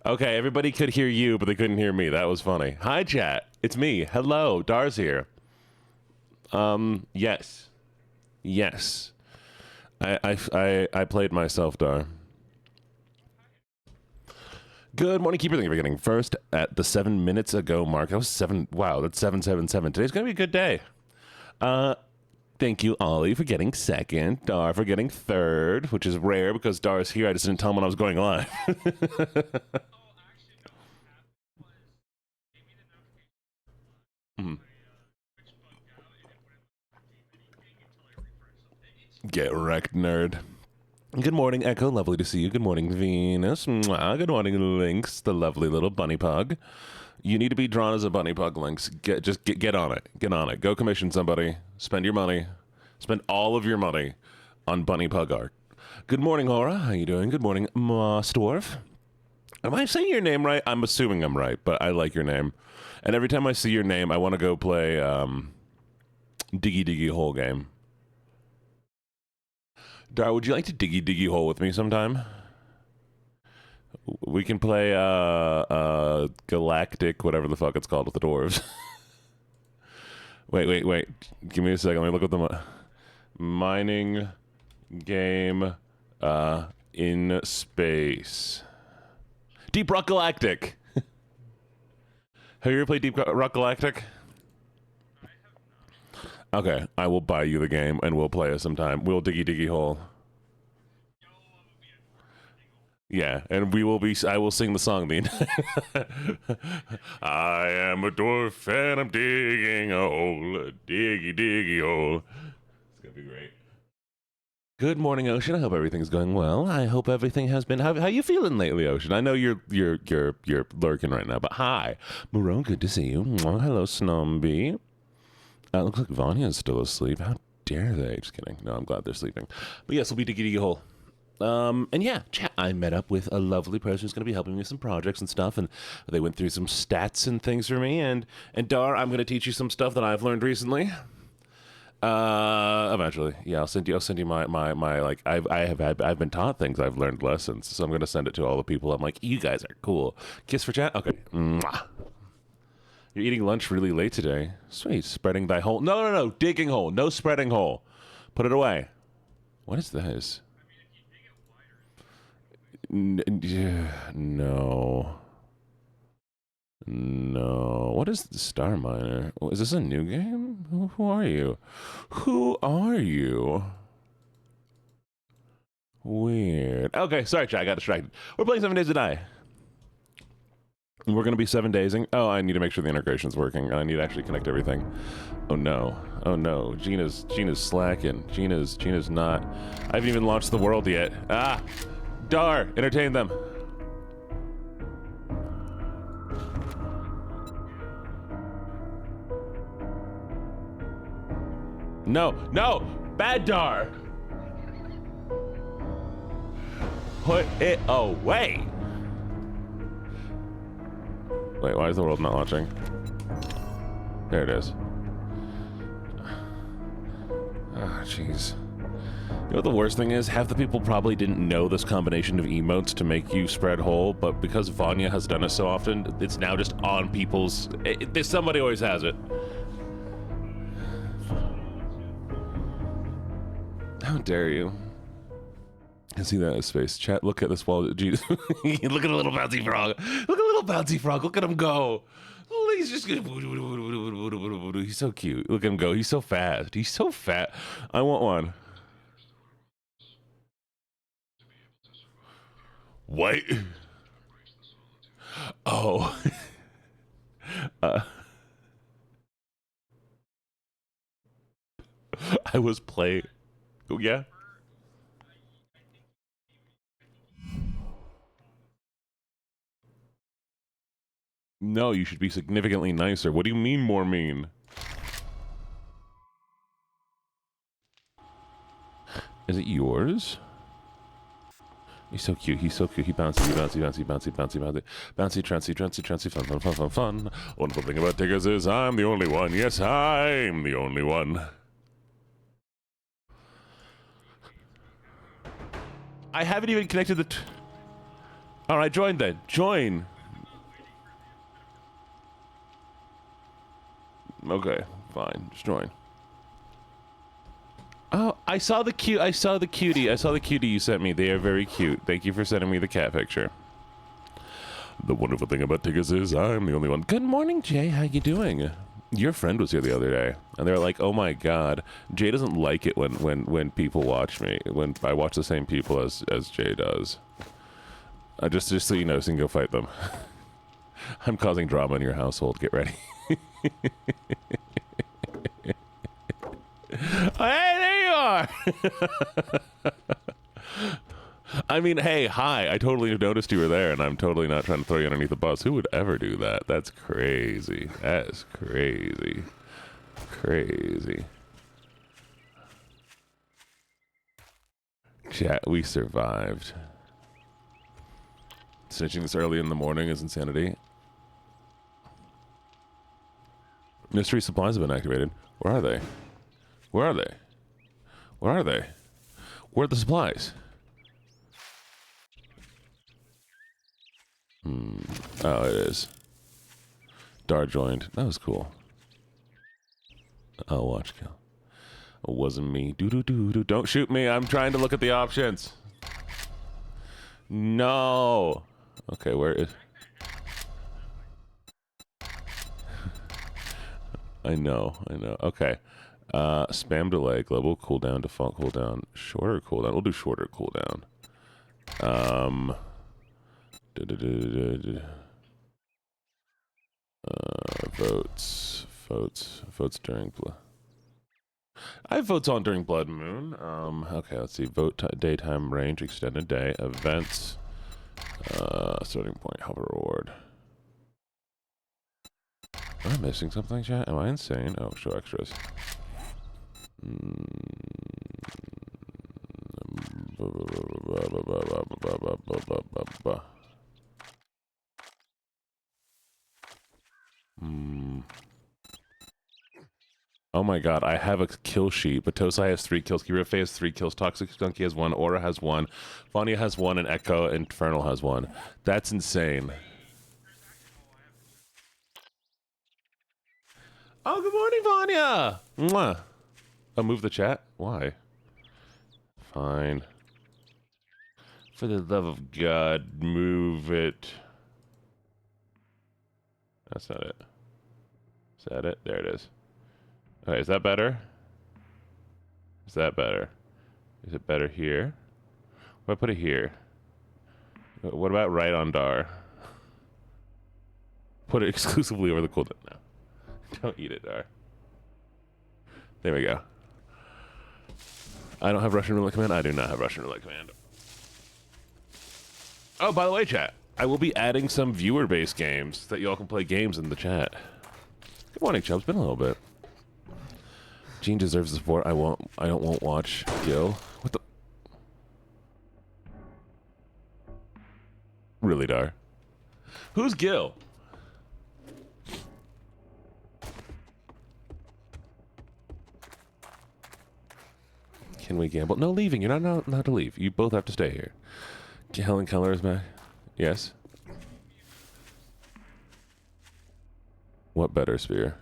Okay, everybody could hear you, but they couldn't hear me. That was funny. Hi, chat. It's me. Hello, Dar's here. Yes. Yes. I played myself, Dar. Good morning, Keeper. Thank you for getting first at the 7 minutes ago mark. That was 7. Wow, that's 777. Today's going to be a good day. Thank you, Ollie, for getting second. Dar for getting third, which is rare because Dar's here. I just didn't tell him when I was going live. Get wrecked, nerd. Good morning, Echo. Lovely to see you. Good morning, Venus. Mwah. Good morning, Lynx, the lovely little bunny pug. You need to be drawn as a bunny pug, Lynx. Get on it. Get on it. Go commission somebody. Spend your money. Spend all of your money on bunny pug art. Good morning, Hora. How you doing? Good morning, Mostdwarf. Am I saying your name right? I'm assuming I'm right, but I like your name. And every time I see your name, I want to go play Diggy Diggy Hole game. Dar, would you like to diggy hole with me sometime? We can play Galactic, whatever the fuck it's called with the dwarves. wait. Give me a second. Let me look at the mining game in space. Deep Rock Galactic. Have you ever played Deep Rock Galactic? Okay, I will buy you the game and we'll play it sometime. We'll diggy hole. Yeah, and we will be. I will sing the song. I am a dwarf and I'm digging a hole, a diggy hole. It's gonna be great. Good morning, Ocean. I hope everything's going well. I hope everything has been. How you feeling lately, Ocean? I know you're lurking right now, but hi, Moreau. Good to see you. Hello, Snomby. Looks like Vanya's still asleep. How dare they? Just kidding. No, I'm glad they're sleeping. But yes, we'll be diggy hole. And yeah, chat, I met up with a lovely person who's going to be helping me with some projects and stuff, and they went through some stats and things for me, and Dar, I'm going to teach you some stuff that I've learned recently. Eventually, yeah, I'll send you my like, I've been taught things, I've learned lessons, so I'm going to send it to all the people. I'm like, you guys are cool. Kiss for chat? Okay. Mwah. You're eating lunch really late today. Sweet. Spreading thy hole. No. Digging hole. No spreading hole. Put it away. What is this? No. What is the Star Miner? Is this a new game? Who are you? Who are you? Weird. Okay, sorry, chat. I got distracted. We're playing 7 Days to Die. We're going to be 7 daysing. Oh, I need to make sure the integration's working. I need to actually connect everything. Oh no. Gina's slacking. Gina's not. I haven't even launched the world yet. Ah! Dar! Entertain them. No! Bad Dar! Put it away! Wait, why is the world not launching? There it is. Ah, jeez. You know what the worst thing is? Half the people probably didn't know this combination of emotes to make you spread whole, but because Vanya has done it so often, it's now just on people's... somebody always has it. How dare you? I see that in his face. Chat, look at this wall. Jesus. Look at a little bouncy frog. Look at a little bouncy frog. Look at him go. He's just... He's so cute. Look at him go. He's so fast. He's so fat. I want one. What? Oh. I was playing... Oh, yeah? No, you should be significantly nicer. What do you mean more mean? Is it yours? He's so cute. He's so cute. He bouncy, bouncy, fun. Wonderful thing about Diggers is I'm the only one. Yes, I'm the only one. I haven't even connected the... All right, join then. Join. Okay, fine. Just join. Oh, I saw the cutie. I saw the cutie you sent me. They are very cute. Thank you for sending me the cat picture. The wonderful thing about tickets is I'm the only one. Good morning, Jay. How you doing? Your friend was here the other day, and they're like, "Oh my God, Jay doesn't like it when people watch me. When I watch the same people as Jay does." Just so you know, so you can go fight them. I'm causing drama in your household. Get ready. Hey, there you are. I mean, hey, hi. I totally noticed you were there, and I'm totally not trying to throw you underneath the bus. Who would ever do that? That's crazy. That is crazy. Crazy. Chat, we survived. Snitching this early in the morning is insanity. Mystery supplies have been activated. Where are they? Where are they? Where are they? Where are the supplies? Oh, it is. Dar joined. That was cool. Oh, watch kill. It wasn't me. Do. Don't shoot me. I'm trying to look at the options. No. Okay, where is... I know. Okay. Spam delay, global cooldown, default cooldown, shorter cooldown. We'll do shorter cooldown. Votes during blood. I have votes on during Blood Moon. Okay, let's see. Vote daytime range, extended day, events, starting point, hover reward. Am I missing something, chat? Am I insane? Oh, show extras. Oh my God, I have a kill sheet. Batosai has 3 kills, Kirife has 3 kills, Toxic Skunky has 1, Aura has 1, Vanya has 1, and Echo Infernal has 1. That's insane. Oh, good morning, Vanya! Mwah. Oh, move the chat? Why? Fine. For the love of God, move it. That's not it. Is that it? There it is. Okay, is that better? Is that better? Is it better here? What if I put it here? What about right on Dar? Put it exclusively over the cooldown. No. Don't eat it, Dar. There we go. I don't have Russian Roulette Command. I do not have Russian Roulette Command. Oh, by the way, chat. I will be adding some viewer-based games that y'all can play games in the chat. Good morning, Chubb. It's been a little bit. Gene deserves the support. I won't watch Gil. What the? Really, Dar? Who's Gil? Can we gamble? No, leaving. You're not allowed to leave. You both have to stay here. Helen Keller is back. Yes. What better spear?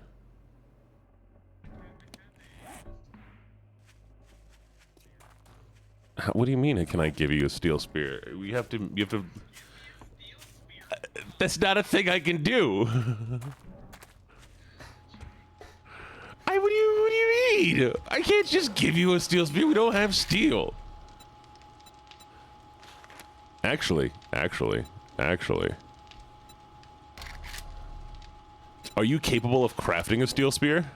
What do you mean? Can I give you a steel spear? You have to. That's not a thing I can do. What do you mean? I can't just give you a steel spear. We don't have steel. Actually. Are you capable of crafting a steel spear?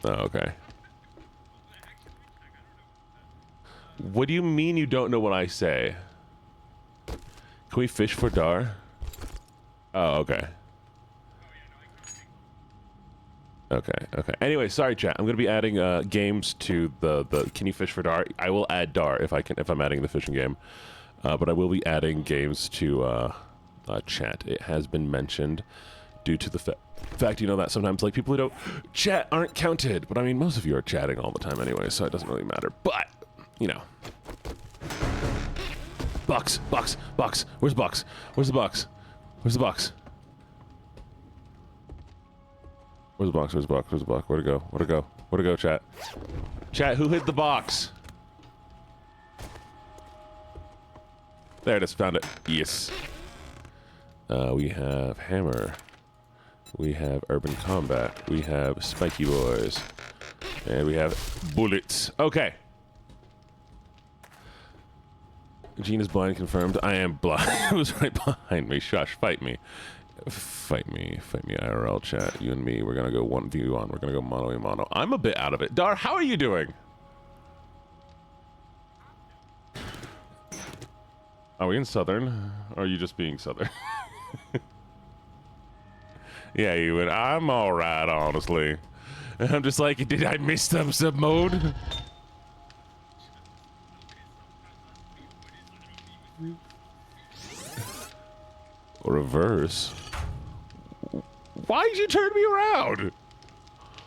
Oh, okay. What do you mean you don't know what I say? Can we fish for Dar? Oh, okay. Okay. Anyway, sorry, chat. I'm gonna be adding games to the. Can you fish for Dar? I will add Dar if I'm adding the fishing game, but I will be adding games to chat. It has been mentioned due to the fact that sometimes like people who don't chat aren't counted. But I mean, most of you are chatting all the time anyway, so it doesn't really matter. But Box. Where's the box? Where's the box? Where's the box? Where's the box? Where's the box? Where's the box? Where'd it go? Where'd it go? Where'd it go, chat? Chat, who hid the box? There it is. Found it. Yes. We have hammer. We have urban combat. We have spiky boys. And we have bullets. Okay. Gene is blind, confirmed. I am blind. It was right behind me. Shush, fight me. Fight me, IRL chat. You and me, we're gonna go 1v1. We're gonna go mano a mano. I'm a bit out of it. Dar, how are you doing? Are we in Southern? Or are you just being Southern? Yeah, you and I'm alright, honestly. And I'm just like, did I miss some sub mode? Reverse. Why did you turn me around?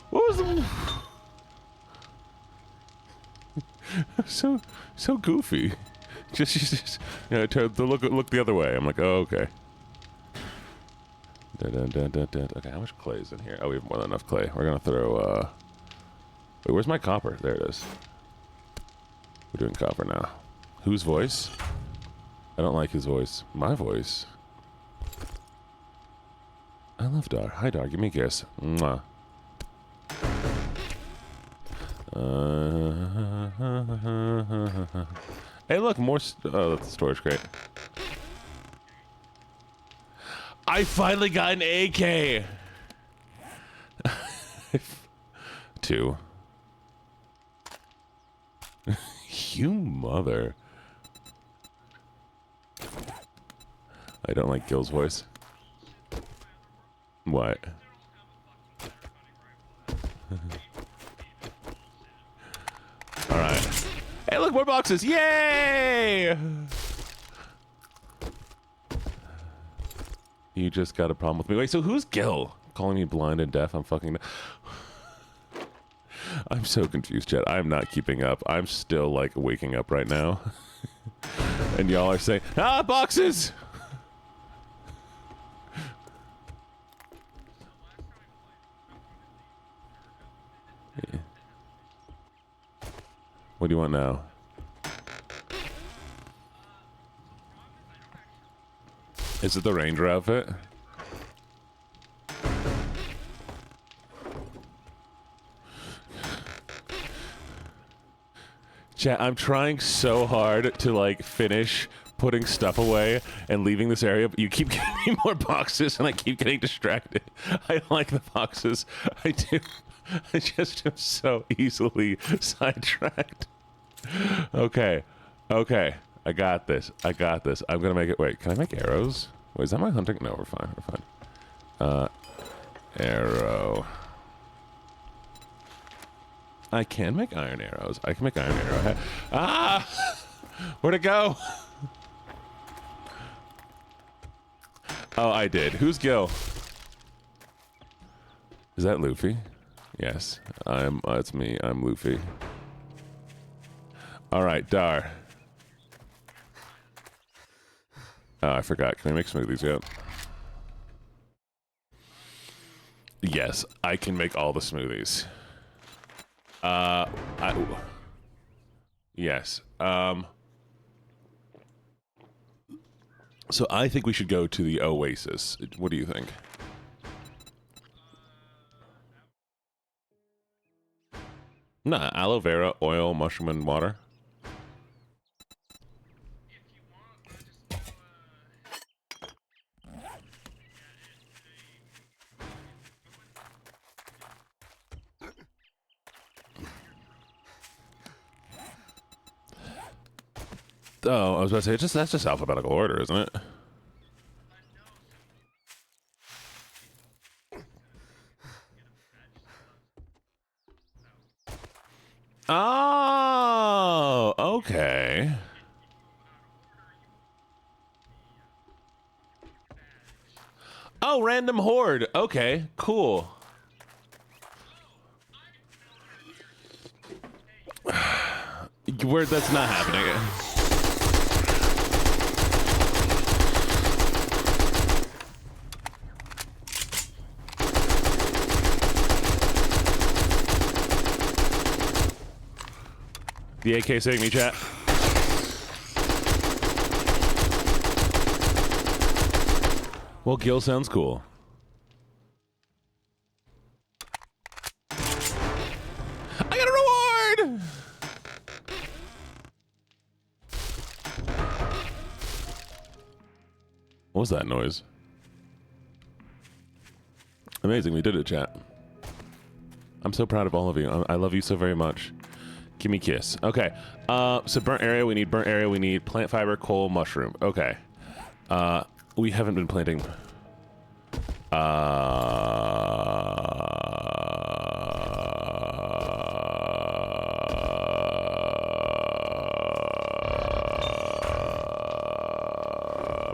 What was the so goofy? Just you know, look the other way. I'm like, oh, okay. Okay, how much clay is in here? Oh, we have more than enough clay. We're gonna throw. Wait, where's my copper? There it is. We're doing copper now. Whose voice? I don't like his voice. My voice. I love Dar. Hi, Dar. Give me a kiss. Mwah. Hey, look, more. Oh, that's a storage crate. I finally got an AK. 2. You mother. I don't like Gil's voice. What? Alright. Hey, look, more boxes! Yay! You just got a problem with me. Wait, so who's Gil? Calling me blind and deaf? I'm fucking... I'm so confused, chat. I'm not keeping up. I'm still, like, waking up right now. And y'all are saying, ah, boxes! Yeah. What do you want now? Is it the ranger outfit? Chat, I'm trying so hard to, like, finish putting stuff away and leaving this area, but you keep giving me more boxes and I keep getting distracted. I like the boxes. I do. I just am so easily sidetracked. Okay. Okay. I got this. I got this. I'm gonna make it. Wait, can I make arrows? Wait, is that my hunting? No, we're fine. We're fine. Arrow. I can make iron arrows. I can make iron arrow. Ah! Where'd it go? Oh, I did. Who's Gil? Is that Luffy? Yes. It's me. I'm Luffy. Alright, Dar. Oh, I forgot. Can we make smoothies yet? Yes, I can make all the smoothies. Yes. So I think we should go to the Oasis. What do you think? Nah, aloe vera, oil, mushroom, and water. Oh, I was about to say, that's just alphabetical order, isn't it? Oh, okay. Oh, random horde. Okay, cool. Where that's not happening. The AK saved me, chat. Well, Gil sounds cool. I got a reward! What was that noise? Amazing, we did it, chat. I'm so proud of all of you. I love you so very much. Give me a kiss. Okay. So burnt area, we need plant fiber, coal, mushroom. Okay. We haven't been planting.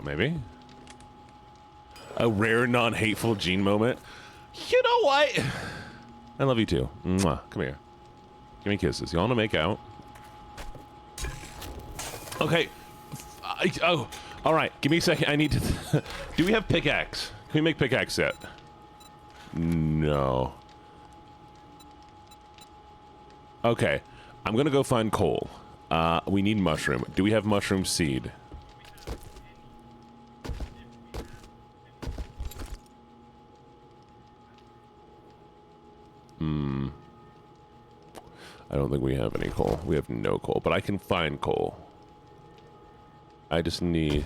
Maybe? A rare, non-hateful Gene moment. You know what? I love you too. Mwah. Come here. Give me kisses. You want to make out? Okay. Oh, all right. Give me a second. I need to... Do we have pickaxe? Can we make pickaxe yet? No. Okay. I'm going to go find coal. We need mushroom. Do we have mushroom seed? I don't think we have any coal. We have no coal, but I can find coal. I just need...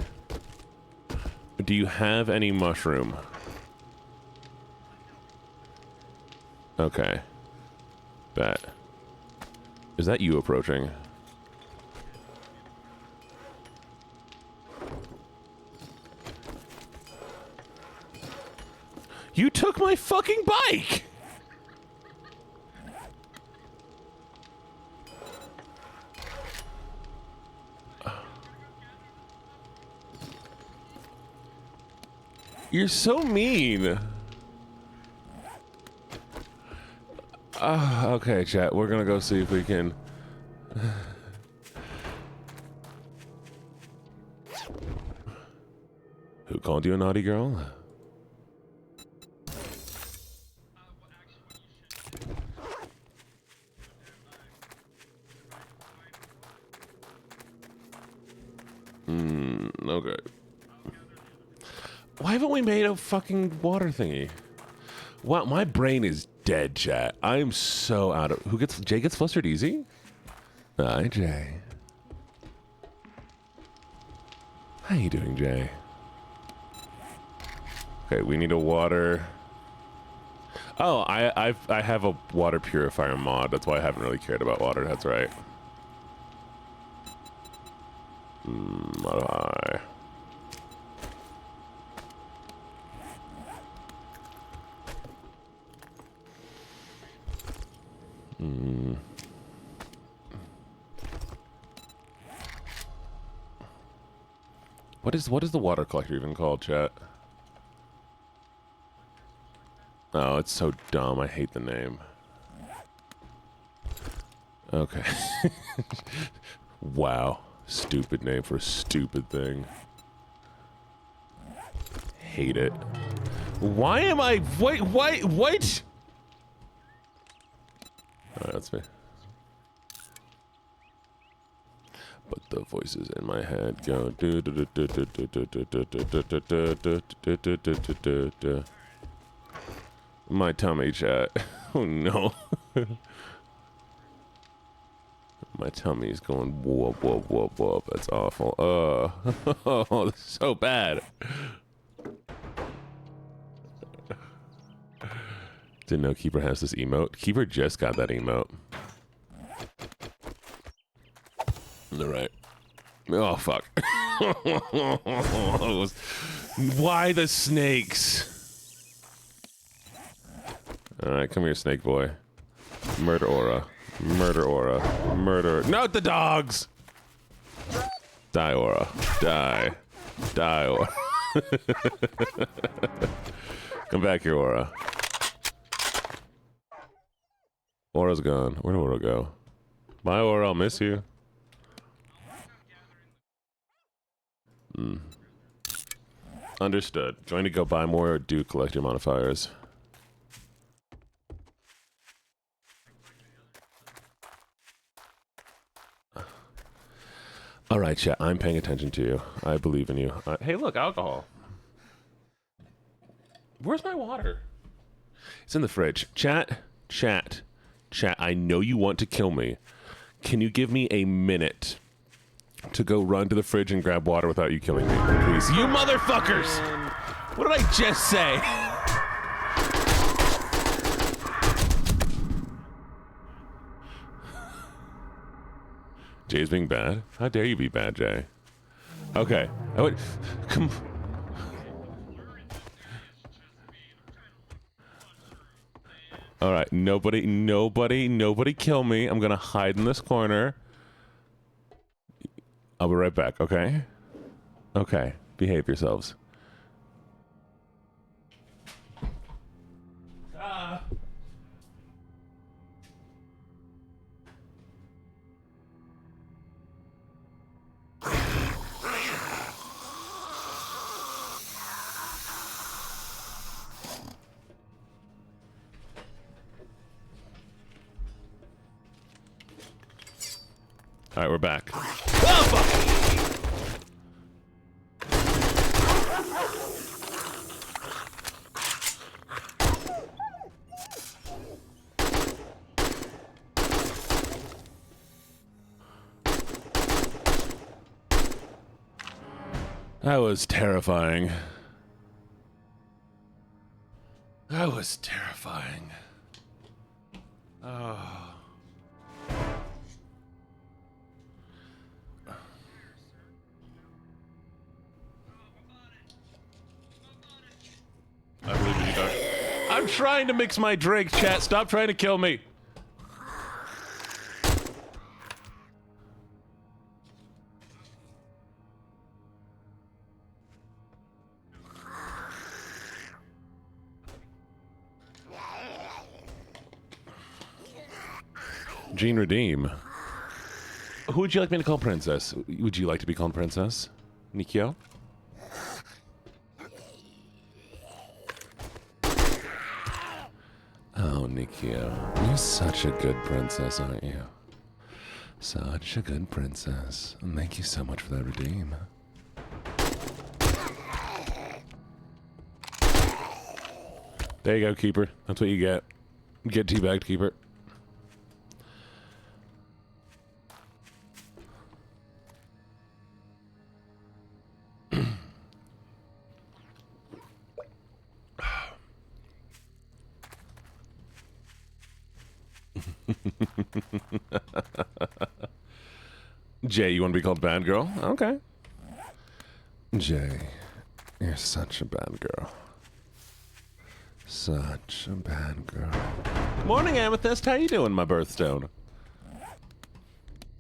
Do you have any mushroom? Okay. Bet. Is that you approaching? You took my fucking bike! You're so mean. Okay, chat. We're gonna go see if we can... Who called you a naughty girl? Okay. Why haven't we made a fucking water thingy? Wow, my brain is dead, chat. I am so out of... Who gets... Jay gets flustered easy? Hi, Jay. How you doing, Jay? Okay, we need a water... Oh, I have a water purifier mod. That's why I haven't really cared about water. That's right. Modify. What is the water collector even called, chat? Oh, it's so dumb. I hate the name. Okay. Wow. Stupid name for a stupid thing. Hate it. Why am I... Wait, what? Alright, that's me. But the voices in my head go... My tummy, chat. Oh, no. My tummy's going whoop, whoop, whoop, whoop. That's awful. Oh, this is so bad. Didn't know Keeper has this emote. Keeper just got that emote. Alright. Oh, fuck. Why the snakes? Alright, come here, snake boy. Murder aura. Murder aura. Murder. Not the dogs! Die aura. Die. Die aura. Come back here, aura. Aura's gone. Where'd Aura go? Bye, Aura. I'll miss you. Understood. Join to go buy more or do collect your modifiers. All right, chat. I'm paying attention to you. I believe in you. Hey, look, alcohol. Where's my water? It's in the fridge. Chat. I know you want to kill me. Can you give me a minute to go run to the fridge and grab water without you killing me, please? You motherfuckers! What did I just say? Jay's being bad? How dare you be bad, Jay? Okay. Come. All right. Nobody kill me. I'm gonna hide in this corner. I'll be right back, okay? Okay. Behave yourselves. All right, we're back. Oh, fuck! That was terrifying. That was terrifying. Oh. I believe in you, Doc. I'm trying to mix my drink, chat. Stop trying to kill me. Gene Redeem. Who would you like me to call Princess? Would you like to be called Princess? Nikio? Oh, Nikio. You're such a good princess, aren't you? Such a good princess. And thank you so much for that redeem. There you go, Keeper. That's what you get. Get teabagged, Keeper. Jay, you want to be called bad girl? Okay. Jay, you're such a bad girl. Such a bad girl. Morning, Amethyst. How you doing, my birthstone?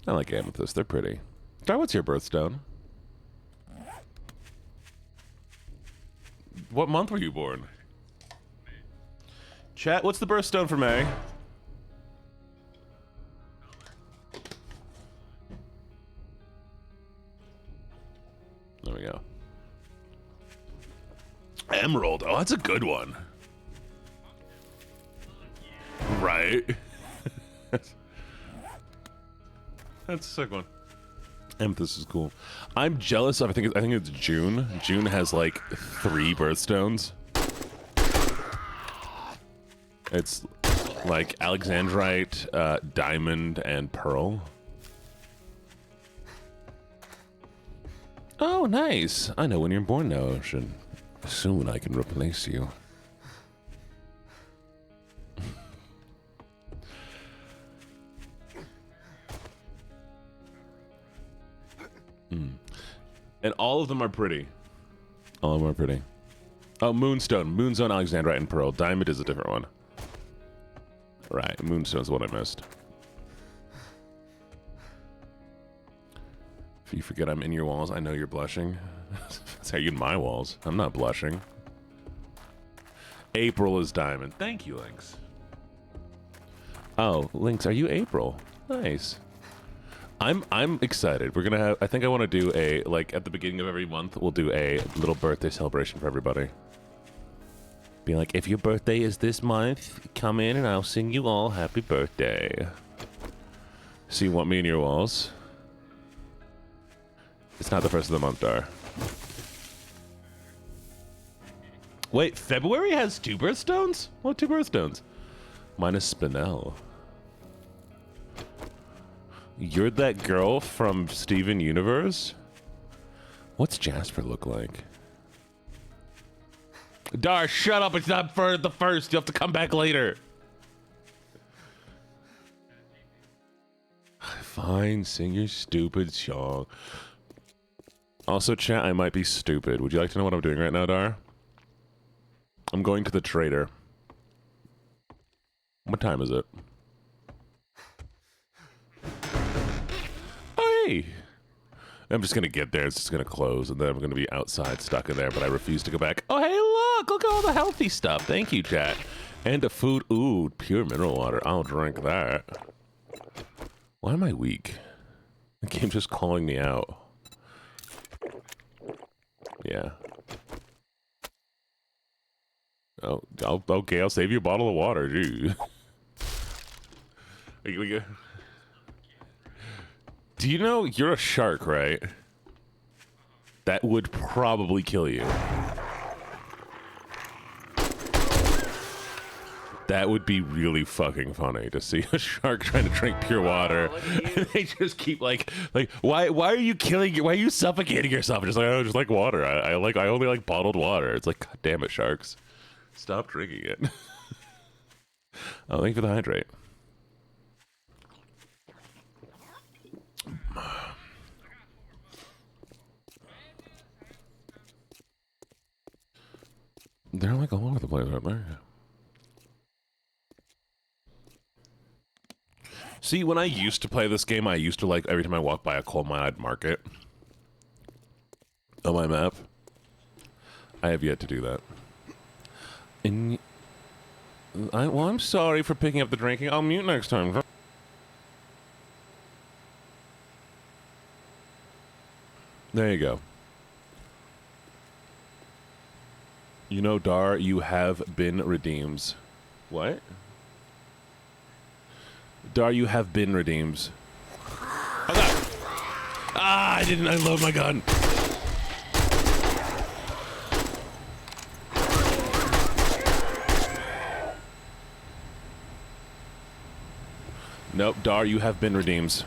I like amethyst. They're pretty. Star, what's your birthstone? What month were you born? Chat, what's the birthstone for May? There we go. Emerald. Oh, that's a good one. Right. That's a sick one. Amethyst is cool. I'm jealous of, I think it's June. June has like 3 birthstones. It's like Alexandrite, Diamond, and Pearl. Oh, nice. I know when you're born now, Ocean. Soon I can replace you. And all of them are pretty. All of them are pretty. Oh, Moonstone. Moonstone, Alexandrite, and Pearl. Diamond is a different one. Right, Moonstone's what I missed. If you forget I'm in your walls, I know you're blushing. That's how you in my walls. I'm not blushing. April is Diamond. Thank you, Lynx. Oh, Lynx, are you April? Nice. I'm excited. We're gonna have, I think I want to do a, like, at the beginning of every month, we'll do a little birthday celebration for everybody. Be like, if your birthday is this month, come in and I'll sing you all happy birthday. So you want me in your walls? It's not the first of the month, Dar. Wait, February has 2 birthstones? What 2 birthstones? Mine is Spinel. You're that girl from Steven Universe? What's Jasper look like? Dar, shut up. It's not for the first. You have to come back later. Fine, sing your stupid song. Also, chat, I might be stupid. Would you like to know what I'm doing right now, Dar? I'm going to the trader. What time is it? Oh, hey! I'm just gonna get there, it's just gonna close, and then I'm gonna be outside stuck in there, but I refuse to go back. Oh, hey, look at all the healthy stuff. Thank you, chat. And the food. Ooh, pure mineral water. I'll drink that. Why am I weak? The game's just calling me out. Yeah. Oh, okay, I'll save you a bottle of water, dude. Do you know you're a shark, right? That would probably kill you. That would be really fucking funny to see a shark trying to drink pure water. And they just keep like, why are you killing you? Why are you suffocating yourself? Just like, oh, just like water. I only like bottled water. It's like, God damn it, sharks. Stop drinking it. Oh, thank you for the hydrate. They're like all over the place, aren't they? See, when I used to play this game, I used to like every time I walked by a coal mine, I'd mark it on my map. I have yet to do that. And well, I'm sorry for picking up the drinking. I'll mute next time. There you go. You know, Dar, you have been redeemed. What? Dar, you have been redeemed. Oh, God. Ah, I didn't. I load my gun. Nope, Dar, you have been redeemed.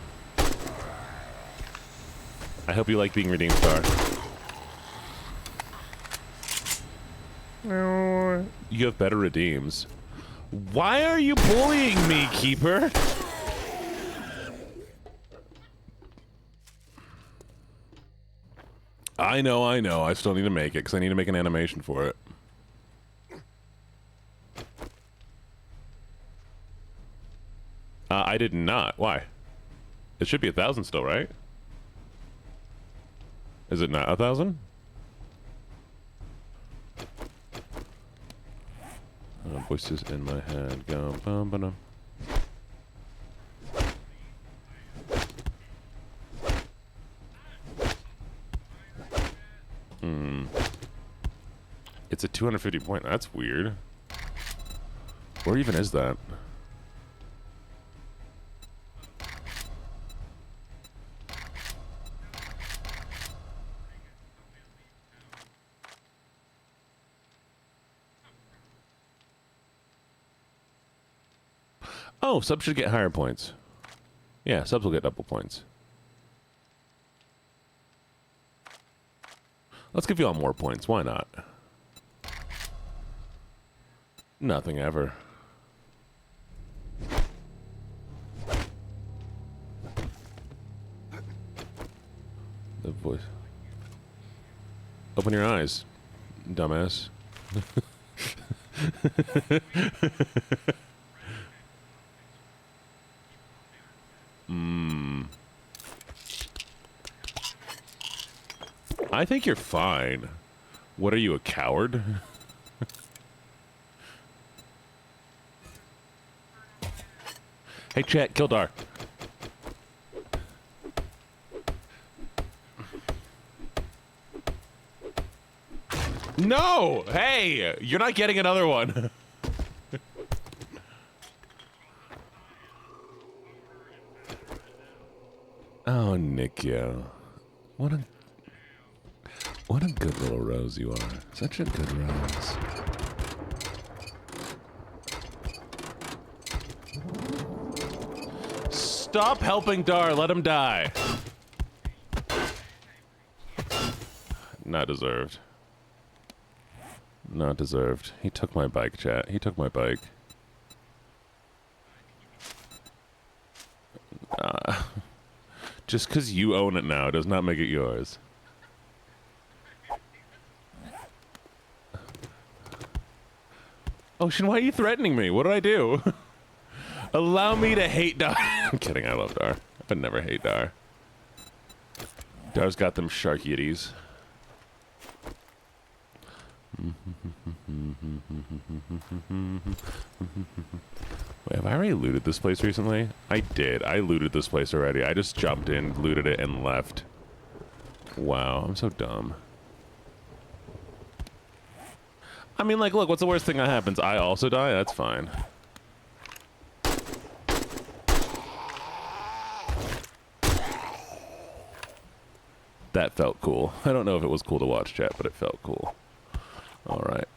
I hope you like being redeemed, Dar. You have better redeems. Why are you bullying me, Keeper? I know. I still need to make it, because I need to make an animation for it. I did not. Why? It should be 1,000 still, right? Is it not 1,000? Voices in my head go bum ba dum. It's a 250 point. That's weird. Where even is that? Oh, subs should get higher points. Yeah, subs will get double points. Let's give you all more points. Why not? Nothing ever. The voice. Open your eyes, dumbass. I think you're fine. What are you, a coward? Hey, chat, kill Dar. No! Hey! You're not getting another one. Oh, Nickyo. What a What a good little rose you are. Such a good rose. Stop helping Dar. Let him die. Not deserved. Not deserved. He took my bike, chat. He took my bike. Just because you own it now does not make it yours. Ocean, why are you threatening me? What did I do? Allow me to hate Dar. I'm kidding, I love Dar. I'd never hate Dar. Dar's got them shark yitties. Wait, have I already looted this place recently? I did. I looted this place already. I just jumped in, looted it, and left. Wow, I'm so dumb. I mean, like, look, what's the worst thing that happens? I also die? That's fine. That felt cool. I don't know if it was cool to watch, chat, but it felt cool. All right.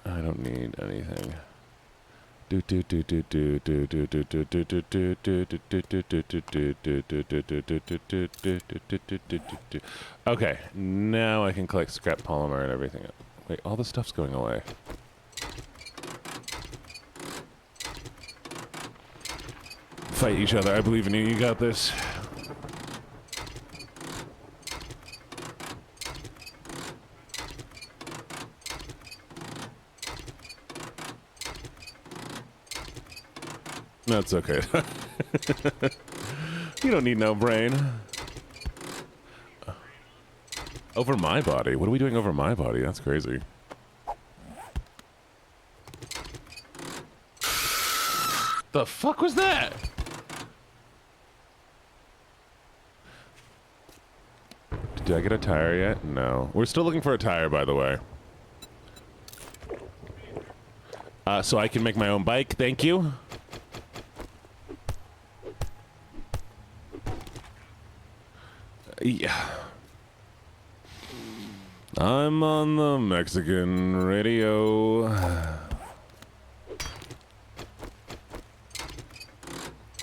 I don't need anything. Okay, now I can collect scrap polymer and everything. Wait, all the stuff's going away. Fight each other. I believe in you. You got this. That's okay. You don't need no brain. Over my body? What are we doing over my body? That's crazy. The fuck was that? Did I get a tire yet? No. We're still looking for a tire, by the way. So I can make my own bike. Thank you. Yeah. I'm on the Mexican radio.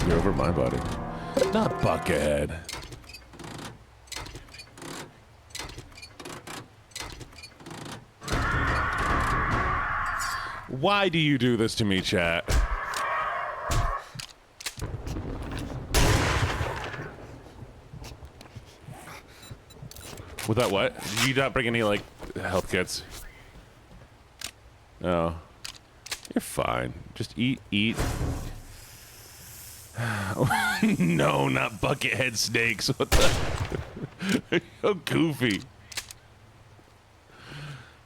You're over my body. Not Buckethead. Why do you do this to me, chat? Without what? Did you not bring any, like, health kits? Oh. You're fine. Just eat. No, not buckethead snakes. What the? So goofy.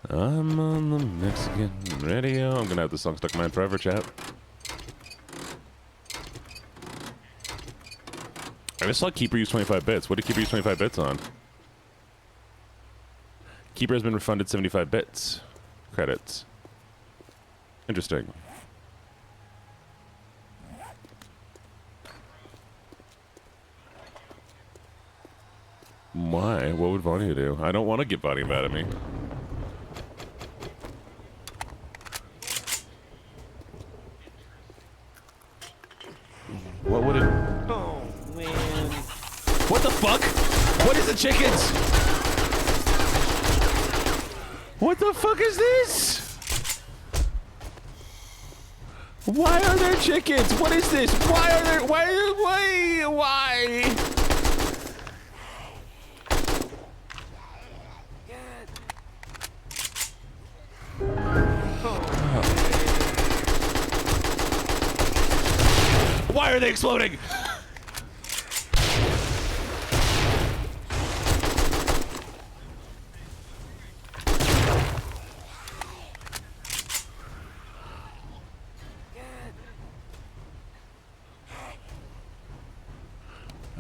I'm on the Mexican radio. I'm gonna have this song stuck in my head forever, chat. I just saw Keeper use 25 bits. What did Keeper use 25 bits on? Keeper has been refunded 75 bits. Credits. Interesting. Why? What would Vanya do? I don't want to get Vanya mad at me. What would it... Oh, man. What the fuck? What is the chickens? What the fuck is this? Why are there chickens? What is this? Why are there... Why? Why are they exploding?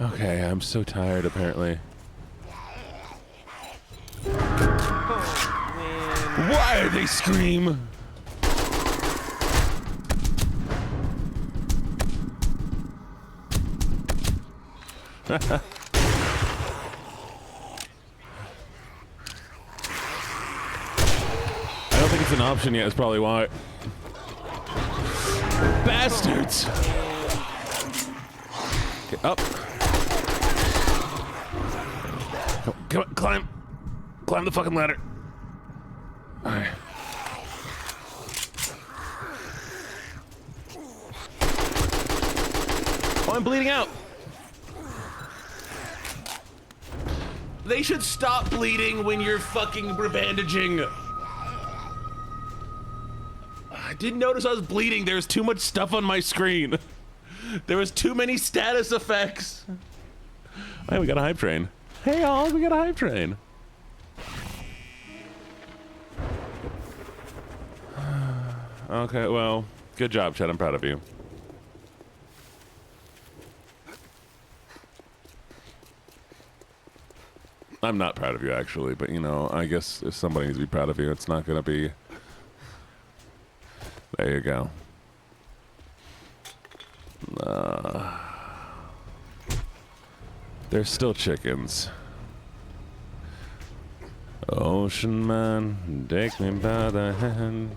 Okay, I'm so tired apparently. Oh, man. Why are they scream? it's an option yet is probably why. Bastards! Get up. Come on, climb. Climb the fucking ladder. Alright. Oh, I'm bleeding out. They should stop bleeding when you're fucking rebandaging. I didn't notice I was bleeding. There's too much stuff on my screen. There was too many status effects. Hey, we got a hype train. Hey, y'all, we got a hype train. Okay, well, good job, Chad. I'm proud of you. I'm not proud of you, actually, but, you know, I guess if somebody needs to be proud of you, it's not gonna be... There you go. They're still chickens. Ocean man, take me by the hand.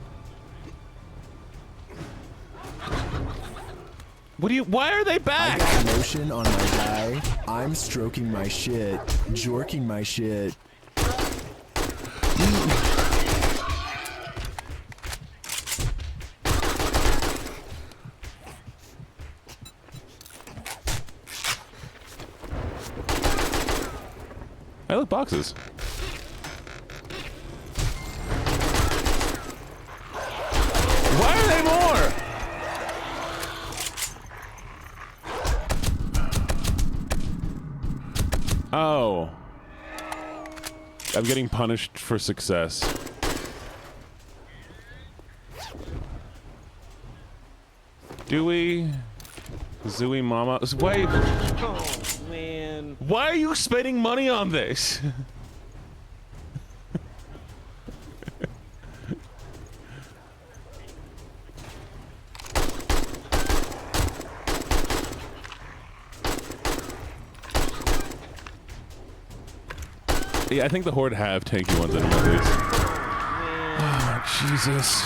Why are they back? I got motion on my guy. I'm stroking my shit, jorking my shit. Hey, look, boxes. Why are they more? Oh. I'm getting punished for success. Do we? Zooey mama? Wait. Oh, man. Why are you spending money on this? Yeah, I think the Horde have tanky ones in them at least. Oh, Jesus.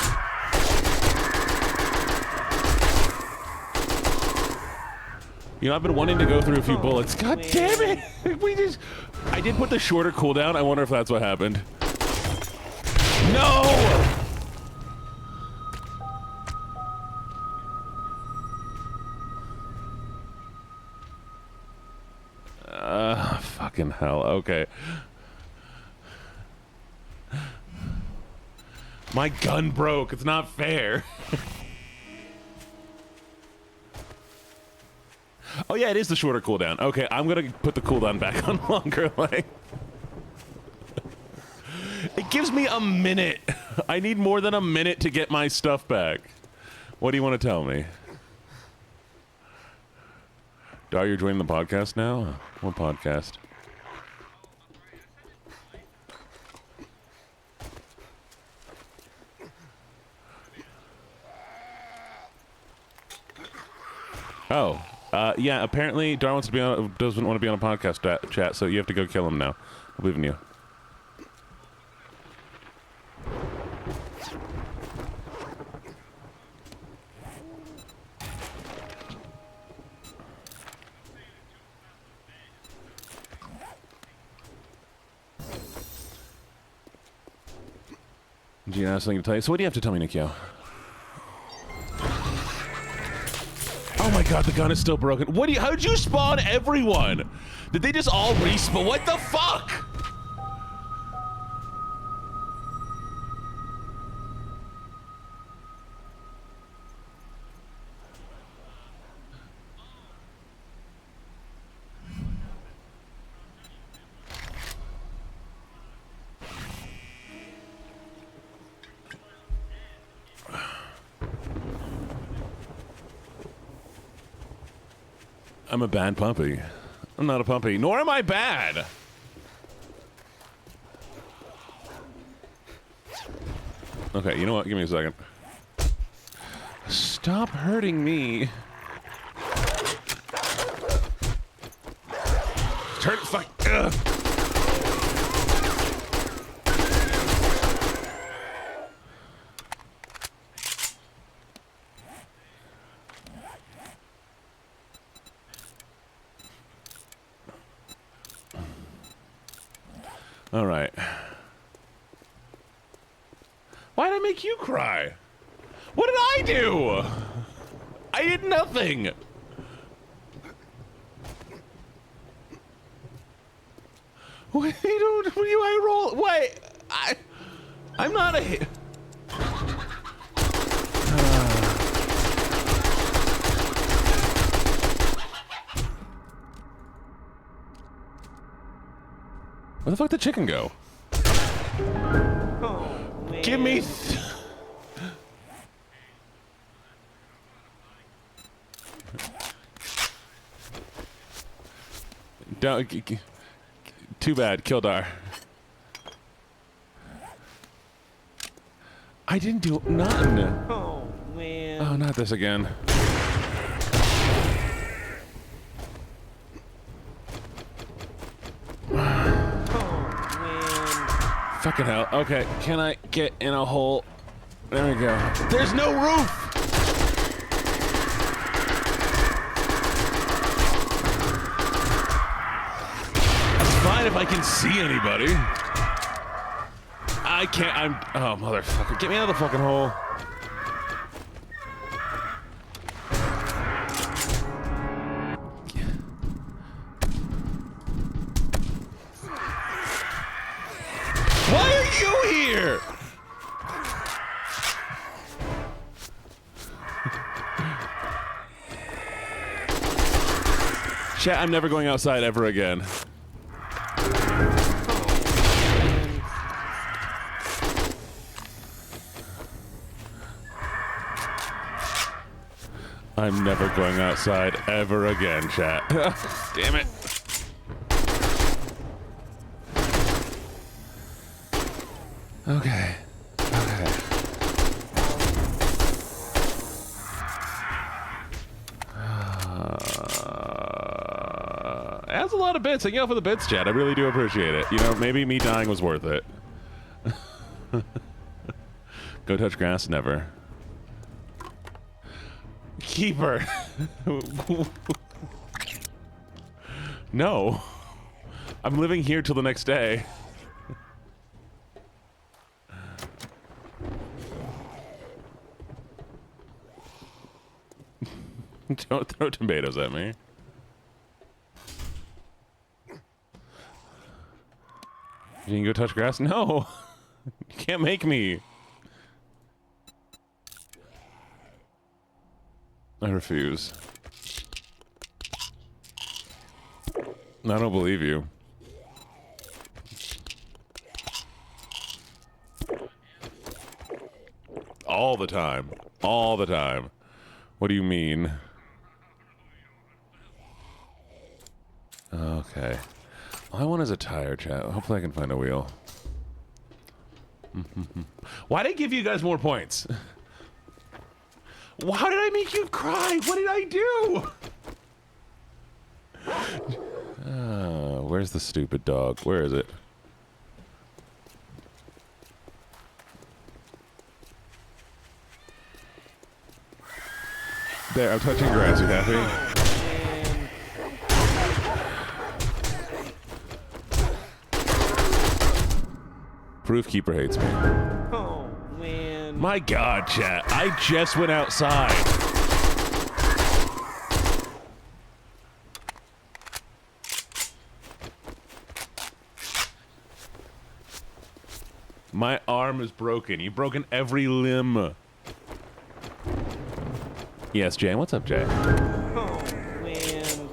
You know, I've been wanting to go through a few bullets. God damn it! I did put the shorter cooldown. I wonder if that's what happened. No! Fucking hell. Okay. My gun broke. It's not fair. Oh yeah, it is the shorter cooldown. Okay, I'm gonna put the cooldown back on longer length. It gives me a minute. I need more than a minute to get my stuff back. What do you want to tell me? Dar, you're joining the podcast now? What podcast? Oh, yeah, apparently Dar wants to be on, doesn't want to be on a podcast chat, so you have to go kill him now. I believe in you. Gina has something to tell you. So what do you have to tell me, Nikio? Oh my god, the gun is still broken. What do you, how did you spawn everyone? Did they just all respawn? What the fuck? I'm a bad puppy. I'm not a puppy, nor am I bad. Okay, you know what? Give me a second. Stop hurting me. Turn fuck. Ugh. All right. Why did I make you cry? What did I do? I did nothing. Why don't I roll? Why? I'm not a. Where the fuck did the chicken go? Oh, man. Give me. Don't. Too bad, Kildar. I didn't do nothing. Oh, man. Oh, not this again. Fucking hell. Okay, can I get in a hole? There we go. There's no roof! It's fine if I can see anybody. I can't. Oh, motherfucker. Get me out of the fucking hole. Why are you here? Chat, I'm never going outside ever again. I'm never going outside ever again, chat. Damn it. Okay. Okay. Adds a lot of bits. Thank you all for the bits, chat. I really do appreciate it. You know, maybe me dying was worth it. Go touch grass? Never. Keeper. No. I'm living here till the next day. Don't throw tomatoes at me. You can go touch grass? No! You can't make me. I refuse. I don't believe you. All the time. All the time. What do you mean? Okay. All I want is a tire, chat. Hopefully I can find a wheel. Why did I give you guys more points? How did I make you cry? What did I do? Where's the stupid dog? Where is it? There, I'm touching grass. You happy? Proof Keeper hates me. Oh, man. My God, chat. I just went outside. My arm is broken. You've broken every limb. Yes, Jay. What's up, Jay? Oh, man.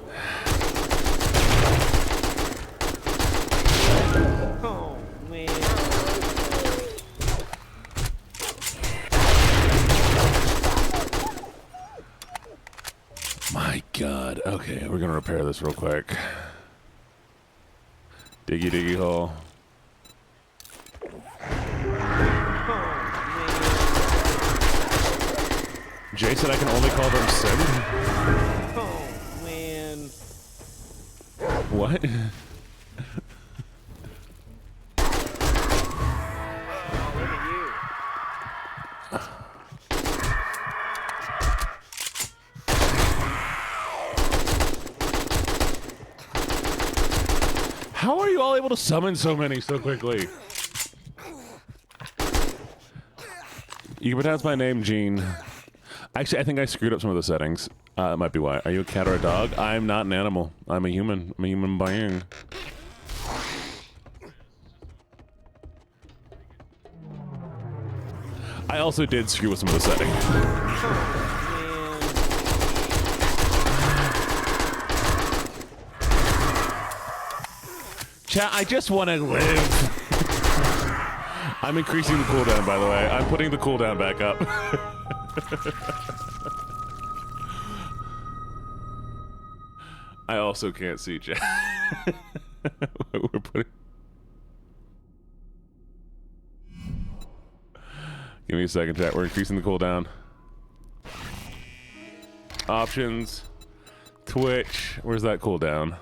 Oh, man. My God. Okay, we're gonna repair this real quick. Diggy, diggy hole. Jay said I can only call them Sim. Oh, man. What? Look at you. How are you all able to summon so many so quickly? You can pronounce my name, Gene. Actually, I think I screwed up some of the settings. That might be why. Are you a cat or a dog? I'm not an animal. I'm a human. I'm a human being. I also did screw with some of the settings. Chat, I just want to live. I'm increasing the cooldown, by the way. I'm putting the cooldown back up. I also can't see, chat. We're putting... Give me a second, chat. We're increasing the cooldown. Options. Twitch. Where's that cooldown?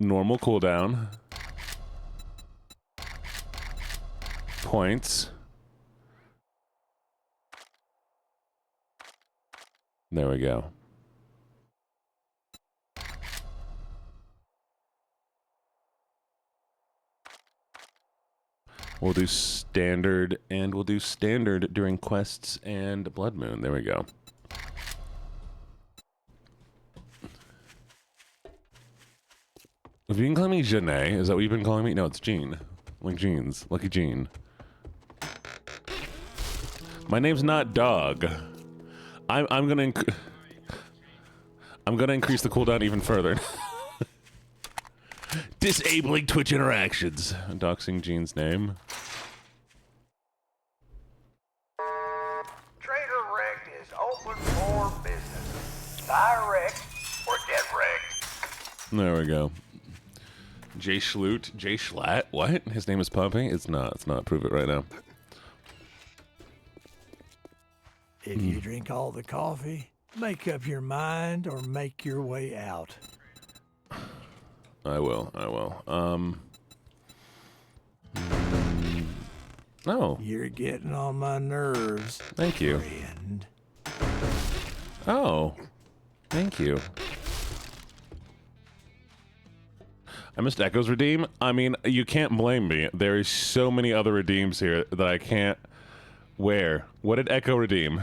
Normal cooldown. Points. There we go. We'll do standard, and we'll do standard during quests and Blood Moon. There we go. Have you been calling me Jene? Is that what you've been calling me? No, it's Gene. Like jeans. Lucky Gene. My name's not Dog. I'm gonna increase the cooldown even further. Disabling Twitch interactions. Doxing Gene's name. Trader Rect is open for business. Direct or get wrecked. There we go. Jay Schloot. Jay Schlatt? What? His name is Pumpy? It's not. It's not. Prove it right now. If you drink all the coffee, make up your mind or make your way out. I will. No. You're getting on my nerves. Thank you. Friend. Oh. Thank you. I missed Echo's redeem. I mean, you can't blame me. There is so many other redeems here that I can't... Where? What did Echo redeem?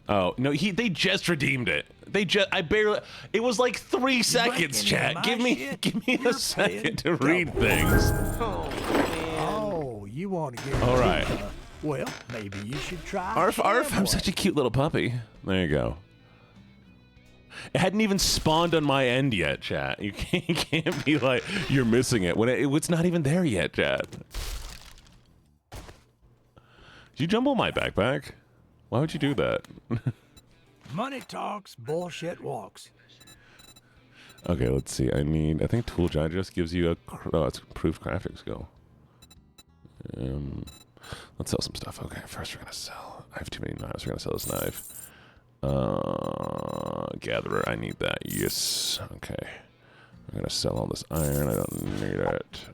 Oh, no, they just redeemed it. It was like 3 seconds, chat. Give me a second to read things. Oh, you want to get all right. Well, maybe you should try. Arf, I'm such a cute little puppy. There you go. It hadn't even spawned on my end yet, chat. You can't be like, you're missing it when it's not even there yet, chat. Did you jumble my backpack? Why would you do that? Money talks, bullshit walks. Okay, let's see. I think Tool Digest gives you it's improved crafting skill. Let's sell some stuff. Okay, first we're gonna sell. I have too many knives. We're gonna sell this knife. Gatherer, I need that. Yes. Okay. I'm gonna sell all this iron. I don't need it.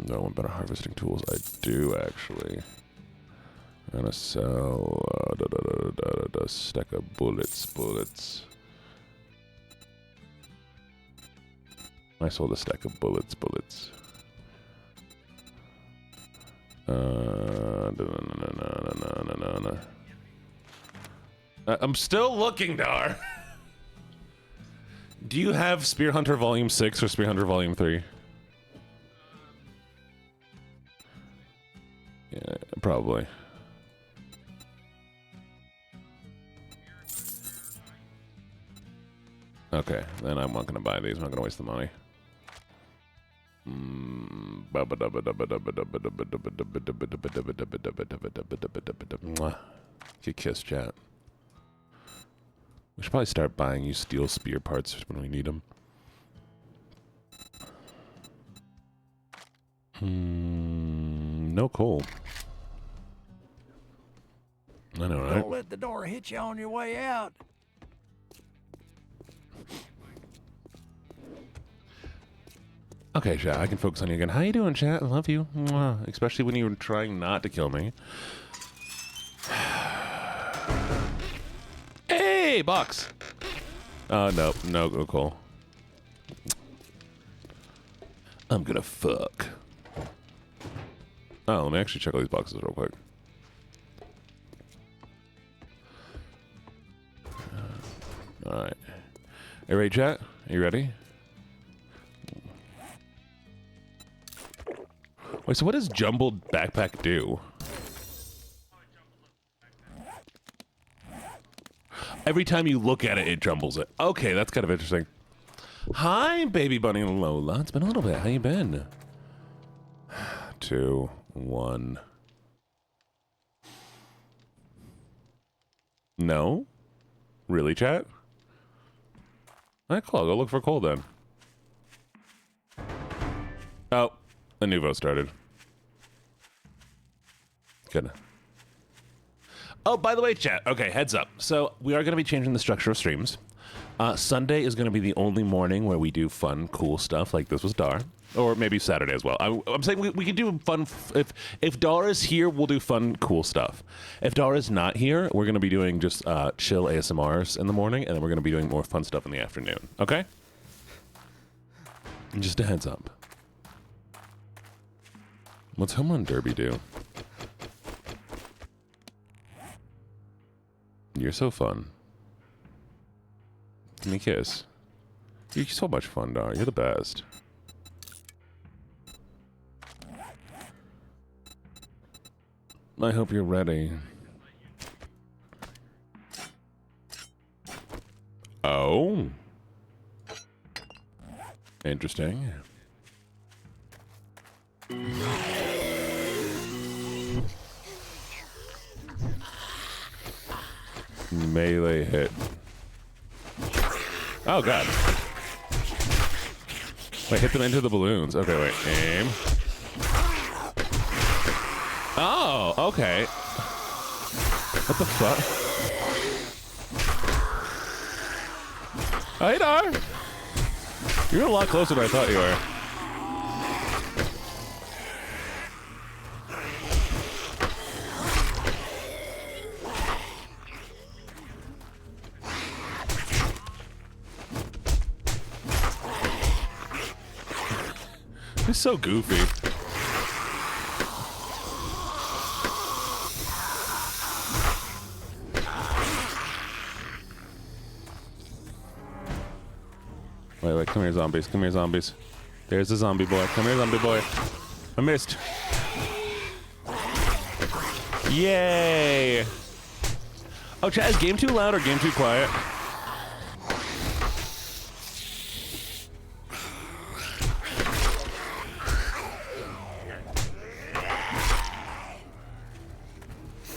No one better harvesting tools. I do actually. I'm gonna sell a stack of bullets. I sold a stack of bullets. No. I'm still looking, Dar. Do you have Spear Hunter Volume 6 or Spear Hunter Volume 3? Yeah, probably. Okay, then I'm not gonna buy these. I'm not gonna waste the money. Get kissed, chat. We should probably start buying you steel spear parts when we need them. No coal. I know, right? Don't let the door hit you on your way out. Okay, chat, I can focus on you again. How you doing, chat? I love you. Mwah. Especially when you were trying not to kill me. Hey, box. No, go Cole. I'm gonna fuck. Oh, let me actually check all these boxes real quick. All right. You ready, chat? Are you ready? Wait, so what does jumbled backpack do? Every time you look at it, it jumbles it. Okay, that's kind of interesting. Hi, baby bunny Lola. It's been a little bit. How you been? 2, 1. No? Really, chat? All right, cool. I'll go look for Cole then. Oh, a new vote started. Good. Oh, by the way, chat. Okay, heads up. So we are going to be changing the structure of streams. Sunday is going to be the only morning where we do fun, cool stuff like this was Dar. Or maybe Saturday as well. I'm saying we can do fun. If Dar is here, we'll do fun, cool stuff. If Dar is not here, we're going to be doing just chill ASMRs in the morning, and then we're going to be doing more fun stuff in the afternoon. Okay? Just a heads up. What's Home Run Derby do? You're so fun. Give me a kiss. You're so much fun, Dar. You're the best. I hope you're ready. Oh. Interesting. Melee hit. Oh, God. Wait, hit them into the balloons. Okay, wait. Aim. Oh, okay. What the fuck? Oh, hey, Dar. You're a lot closer than I thought you were. He's so goofy. Wait, come here, zombies. Come here, zombies. There's the zombie boy. Come here, zombie boy. I missed. Yay! Oh, chat, is game too loud or game too quiet?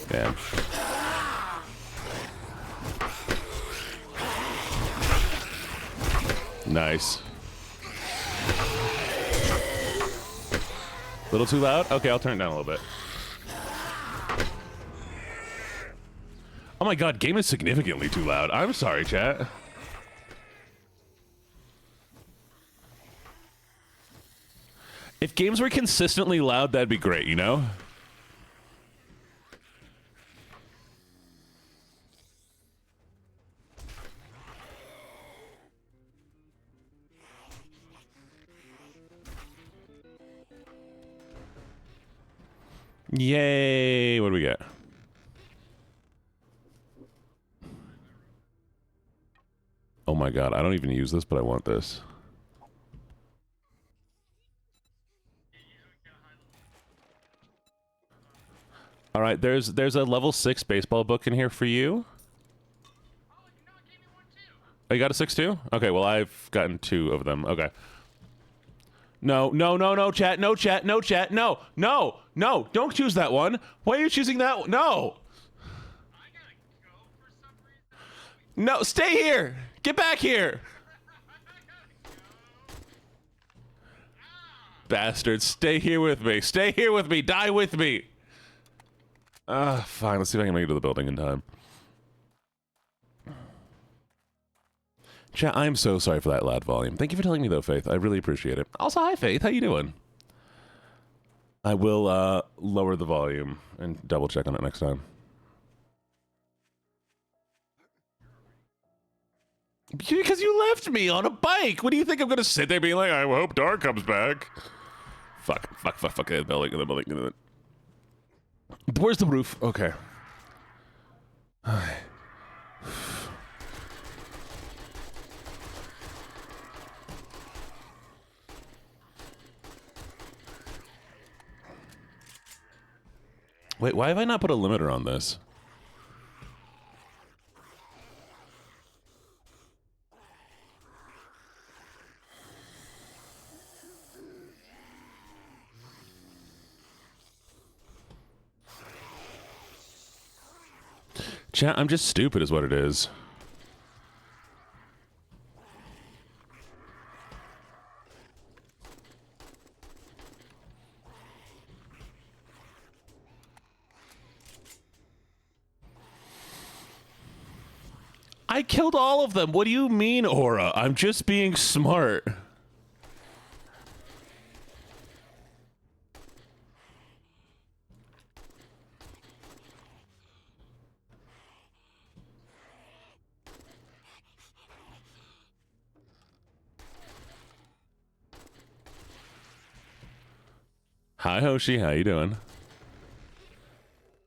Damn. Nice. A little too loud? Okay, I'll turn it down a little bit. Oh my god, game is significantly too loud. I'm sorry, chat. If games were consistently loud, that'd be great, you know? Yay! What do we get? Oh my god, I don't even use this, but I want this. All right, there's a level 6 baseball book in here for you. Oh, you got a 6 too? Okay, well I've gotten 2 of them. Okay. No, chat, no, chat, no, chat, no, don't choose that one. Why are you choosing that one? No. No, stay here. Get back here. Bastards, stay here with me. Stay here with me. Die with me. Fine, let's see if I can make it to the building in time. Chat, I'm so sorry for that loud volume. Thank you for telling me, though, Faith. I really appreciate it. Also, hi, Faith. How you doing? I will lower the volume and double check on it next time. Because you left me on a bike. What do you think I'm going to sit there being like, I hope Dar comes back? Fuck. The building. Where's the roof? Okay. Wait, why have I not put a limiter on this? Chat, I'm just stupid is what it is. I killed all of them. What do you mean, Aura? I'm just being smart. Hi, Hoshi. How you doing?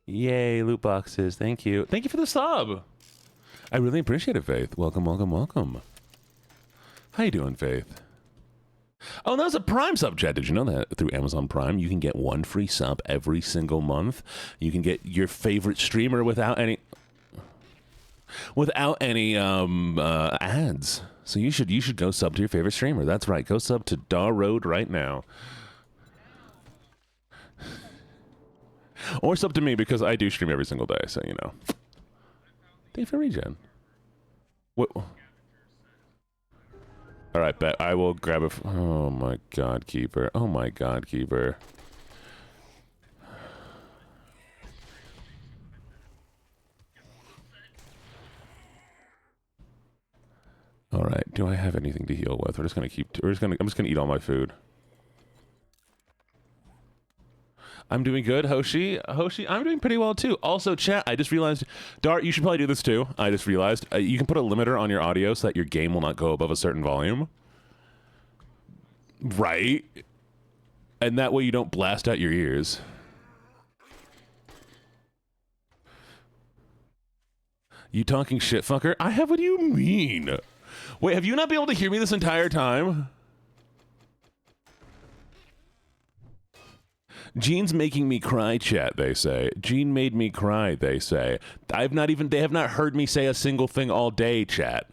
Yay, loot boxes. Thank you. Thank you for the sub. I really appreciate it, Faith. Welcome. How you doing, Faith? Oh, that was a Prime sub, chat. Did you know that through Amazon Prime, you can get one free sub every single month? You can get your favorite streamer without any ads. So you should go sub to your favorite streamer. That's right. Go sub to Daroard right now. Or sub to me because I do stream every single day, so you know. Thank you for regen. What? All right, bet I will grab it. Oh my God, Keeper. Oh my God, Keeper. All right. Do I have anything to heal with? I'm just gonna eat all my food. I'm doing good, Hoshi. I'm doing pretty well, too. Also, chat, I just realized, Dart, you should probably do this, too. I just realized you can put a limiter on your audio so that your game will not go above a certain volume. Right? And that way you don't blast out your ears. You talking shit, fucker? What do you mean? Wait, have you not been able to hear me this entire time? Gene's making me cry, chat, they say. Gene made me cry, they say. They have not heard me say a single thing all day, chat.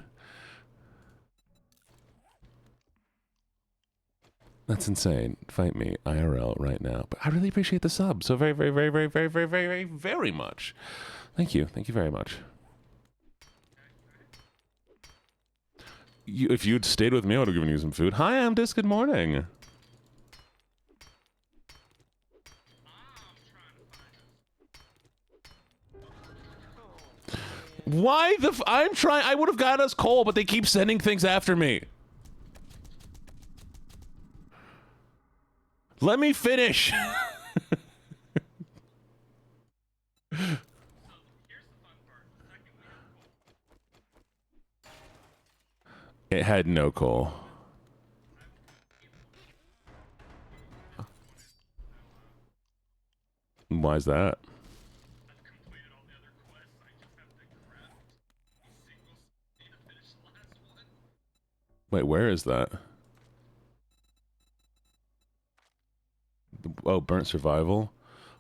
That's insane. Fight me, IRL, right now. But I really appreciate the sub so very, very, very, very, very, very, very, very, very much. Thank you. Thank you very much. If you'd stayed with me, I would have given you some food. Hi, Amdis. Good morning. Why I'm trying. I would have got us coal, but they keep sending things after me. Let me finish. It had no coal. Why's that? Wait, where is that? Oh, burnt survival.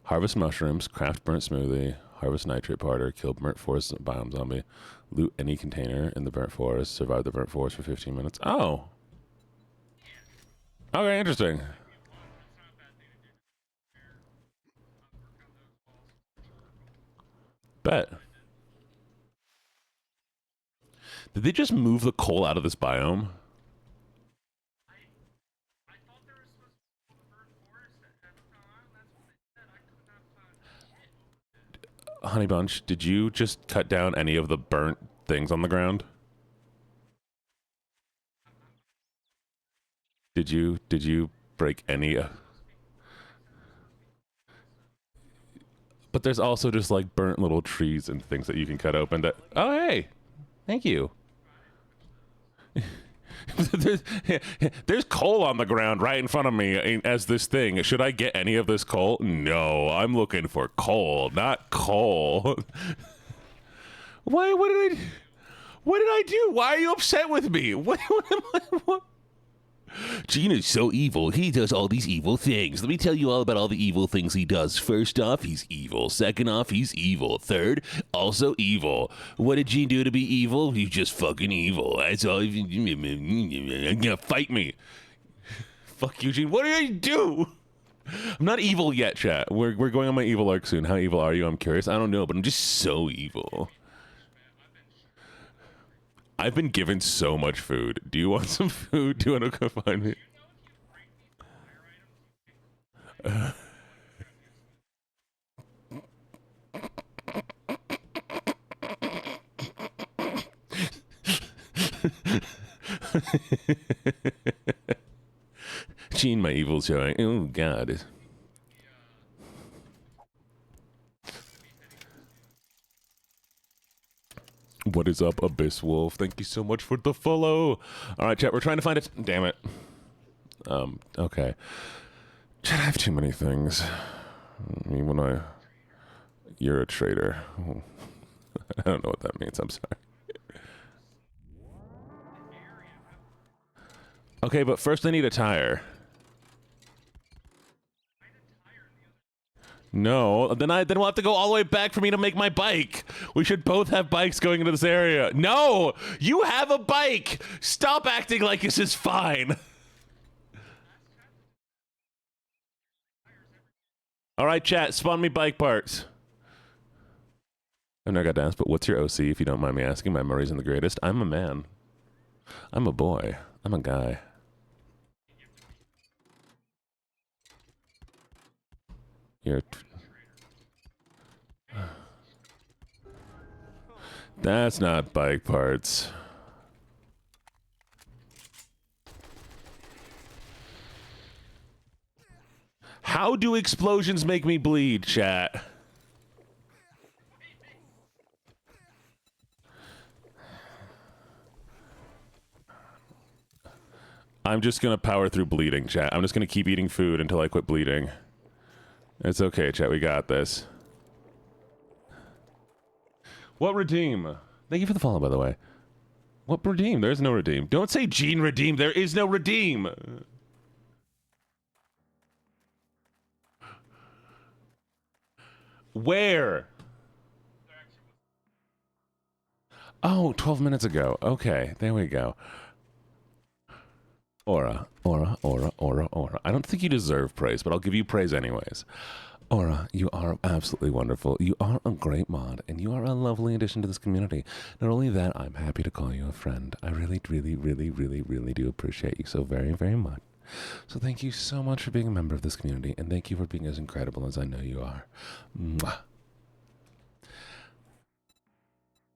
Harvest mushrooms, craft burnt smoothie, harvest nitrate powder, kill burnt forest biome zombie, loot any container in the burnt forest, survive the burnt forest for 15 minutes. Oh. Okay, interesting. Bet. Did they just move the coal out of this biome? Honey Bunch, did you just cut down any of the burnt things on the ground? Did you break any? But there's also just like burnt little trees and things that you can cut open. That oh hey, thank you. there's coal on the ground right in front of me as this thing. Should I get any of this coal? No, I'm looking for coal, not coal. Why? What did I do? Why are you upset with me? What am I? What? Gene is so evil. He does all these evil things. Let me tell you all about all the evil things he does. First off, he's evil. Second off, he's evil. Third, also evil. What did Gene do to be evil? He's just fucking evil. That's all. Fight me. Fuck you, Gene. What did I do? I'm not evil yet, chat. We're going on my evil arc soon. How evil are you? I'm curious. I don't know, but I'm just so evil. I've been given so much food. Do you want some food? Do you want to go find me? Gene, my evil's showing. Oh, God. What is up, Abyss Wolf? Thank you so much for the follow. All right, chat, we're trying to find it. Damn it. Okay. Chat, I have too many things. You're a traitor. I don't know what that means. I'm sorry. Okay, but first I need a tire. No, then we'll have to go all the way back for me to make my bike. We should both have bikes going into this area. No, you have a bike. Stop acting like this is fine. All right, chat, spawn me bike parts. I've never got to ask, but what's your OC, if you don't mind me asking? My memories in the greatest. I'm a man. I'm a boy. I'm a guy. That's not bike parts. How do explosions make me bleed, chat? I'm just gonna power through bleeding, chat. I'm just gonna keep eating food until I quit bleeding. It's okay, chat. We got this. What redeem? Thank you for the follow, by the way. What redeem? There's no redeem. Don't say Gene redeem. There is no redeem. Where? Oh, 12 minutes ago. Okay, there we go. Aura. I don't think you deserve praise, but I'll give you praise anyways. Aura, you are absolutely wonderful. You are a great mod, and you are a lovely addition to this community. Not only that, I'm happy to call you a friend. I really do appreciate you so very, very much. So thank you so much for being a member of this community, and thank you for being as incredible as I know you are. Mwah.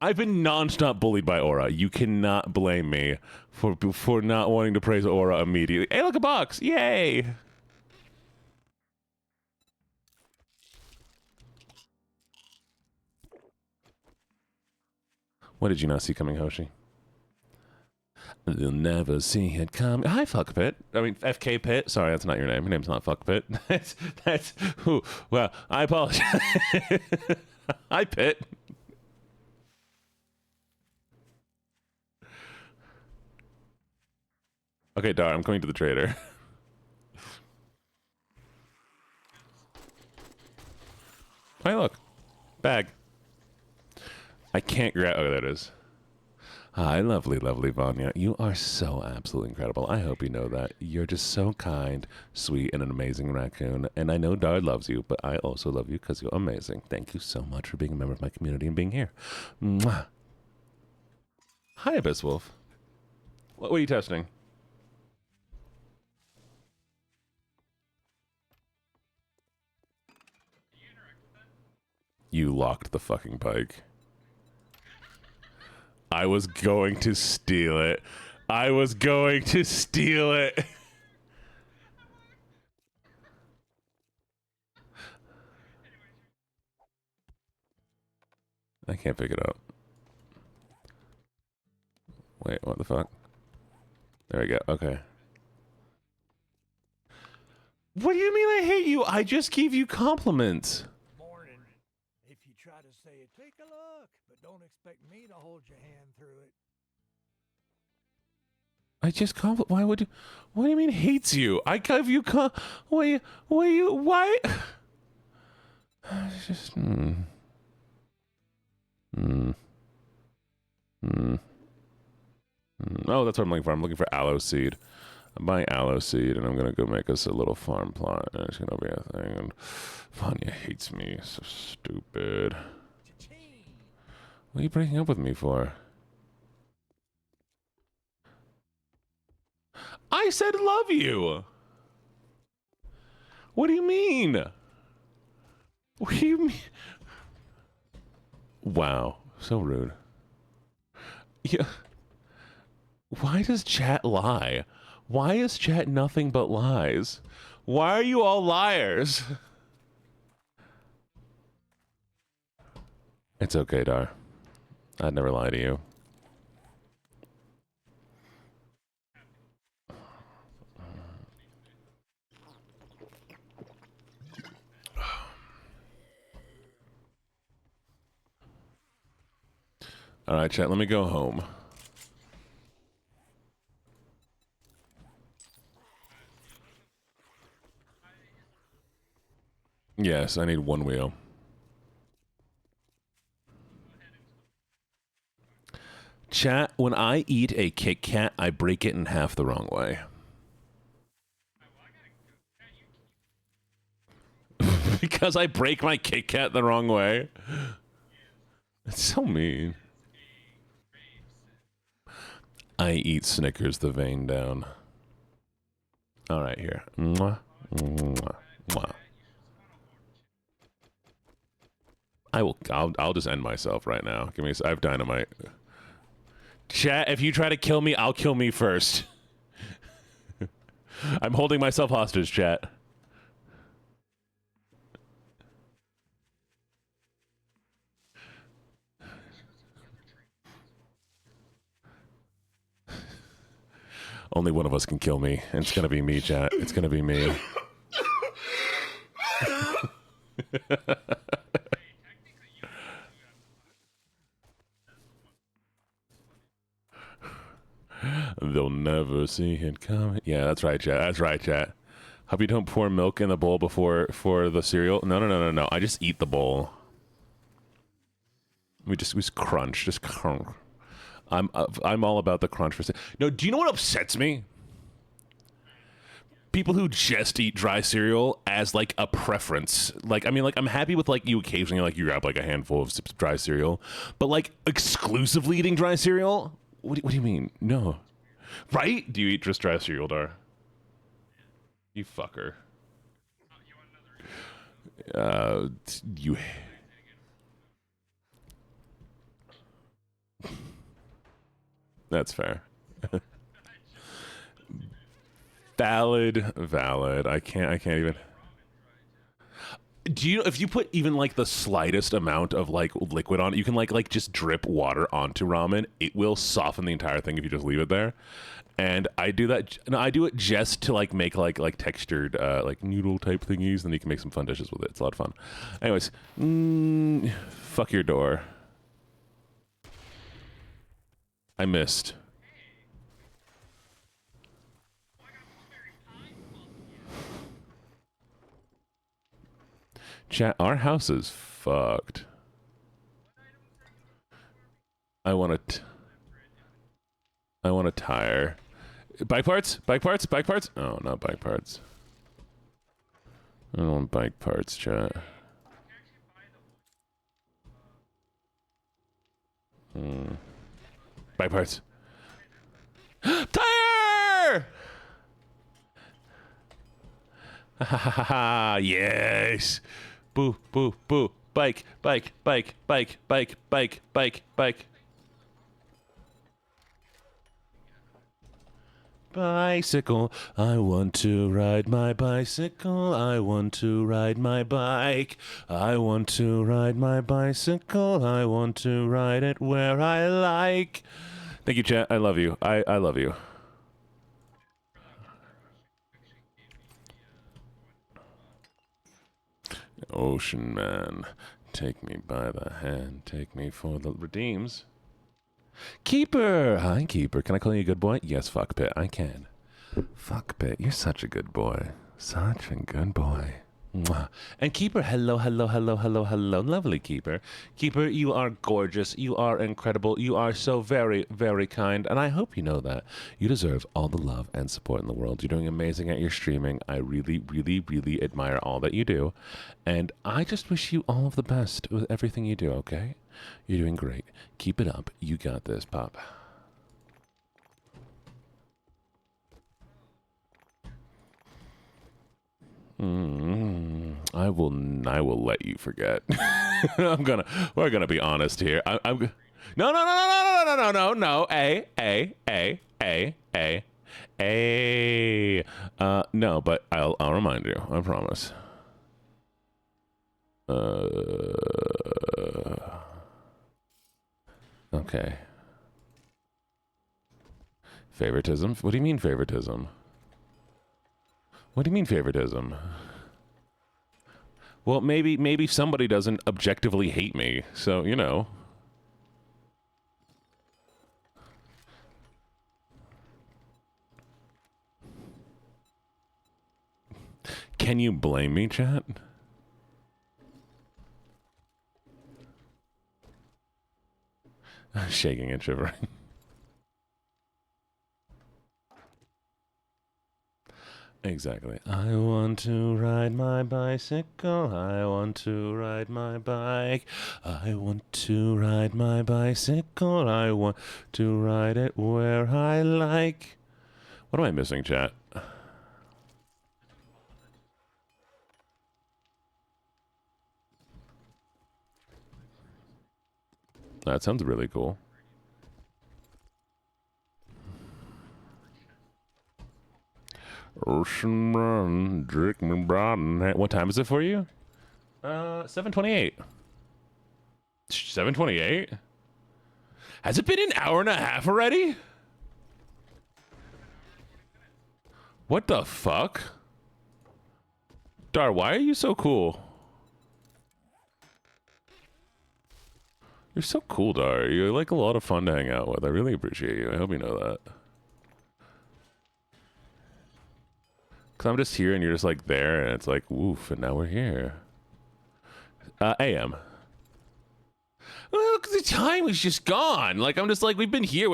I've been non-stop bullied by Aura. You cannot blame me for not wanting to praise Aura immediately. Hey, look, a box! Yay! What did you not see coming, Hoshi? They'll never see it coming. Hi, Fuck Pit. I mean, FK Pit. Sorry, that's not your name. Your name's not Fuck Pit. that's who. Well, I apologize. Hi, Pit. Okay, Dar, I'm coming to the trader. Hey, look. Bag. I can't grab... Oh, there it is. Hi, lovely Vanya. You are so absolutely incredible. I hope you know that. You're just so kind, sweet, and an amazing raccoon. And I know Dar loves you, but I also love you because you're amazing. Thank you so much for being a member of my community and being here. Mwah. Hi, Abyss Wolf. What are you testing? You locked the fucking bike. I was going to steal it. I was going to steal it. I can't pick it up. Wait, what the fuck? There we go. Okay. What do you mean I hate you? I just gave you compliments. Morning. If you try to say it, take a look, but don't expect me to hold your hand through it. I just why would you? What do you mean hates you? I gave you why? It's just Oh, that's what I'm looking for. I'm looking for aloe seed. I'm buying aloe seed, and I'm gonna go make us a little farm plot, and it's gonna be a thing. And Vanya hates me. So stupid. What are you breaking up with me for? I said love you. What do you mean? What do you mean? Wow, so rude. Yeah. Why does chat lie? Why is chat nothing but lies? Why are you all liars? It's okay, Dar. I'd never lie to you. All right, chat, let me go home. Yes, I need one wheel. Chat, when I eat a Kit Kat, I break it in half the wrong way. Because I break my Kit Kat the wrong way? It's so mean. I eat Snickers the vein down. All right, here. Mwah, mwah, mwah. I'll just end myself right now. Give me I have dynamite. Chat, if you try to kill me, I'll kill me first. I'm holding myself hostage, chat. Only one of us can kill me. And it's gonna be me, chat. It's gonna be me. They'll never see it coming. Yeah, that's right, chat. That's right, chat. Hope you don't pour milk in the bowl for the cereal. No. I just eat the bowl. We just crunch. Just crunch. I'm all about the crunch for. No, do you know what upsets me? People who just eat dry cereal as like a preference. Like, I mean, like I'm happy with like you occasionally like you grab like a handful of dry cereal, but like exclusively eating dry cereal. What do you mean? No. Right? Do you eat just dry cereal, Dar? You fucker. You. That's fair. Valid. I can't even. Do you if you put even like the slightest amount of like liquid on it, you can like just drip water onto ramen. It will soften the entire thing if you just leave it there. And I do that. No, I do it just to like make like textured like noodle type thingies. Then you can make some fun dishes with it. It's a lot of fun. Anyways, fuck your door. I missed. Chat, our house is fucked. I want a tire. Bike parts? Oh, not bike parts. I don't want bike parts, chat. Bike parts. Tire! Ha ha ha ha! Yes! Boo, boo, boo. Bike. bicycle. I want to ride my bicycle. I want to ride my bike. I want to ride my bicycle. I want to ride it where I like. Thank you, chat. I love you. I love you. Ocean man, take me by the hand, take me for the redeems. Keeper! Hi, Keeper. Can I call you a good boy? Yes, fuck Pit. I can. Fuck Pit. You're such a good boy. Such a good boy. Mwah. And Keeper, hello, hello, hello, hello, hello. Lovely Keeper. Keeper, you are gorgeous. You are incredible. You are so very, very kind. And I hope you know that. You deserve all the love and support in the world. You're doing amazing at your streaming. I really, really, really admire all that you do. And I just wish you all of the best with everything you do, okay? You're doing great. Keep it up. You got this, Pop. I will let you forget. We're gonna be honest here. No. No, but I'll remind you. I promise. Okay. Favoritism? What do you mean favoritism? What do you mean favoritism? Well, maybe somebody doesn't objectively hate me, so, you know. Can you blame me, chat? Shaking and shivering. Exactly. I want to ride my bicycle. I want to ride my bike. I want to ride my bicycle. I want to ride it where I like. What am I missing, chat? That sounds really cool. Ocean run, drink me broad and what time is it for you? 7:28. 7:28? Has it been an hour and a half already? What the fuck? Dar, why are you so cool? You're so cool, Dar. You're like a lot of fun to hang out with. I really appreciate you. I hope you know that. Because I'm just here and you're just like there and it's like, woof, and now we're here. AM. Well, because the time is just gone. Like, I'm just like, we've been here.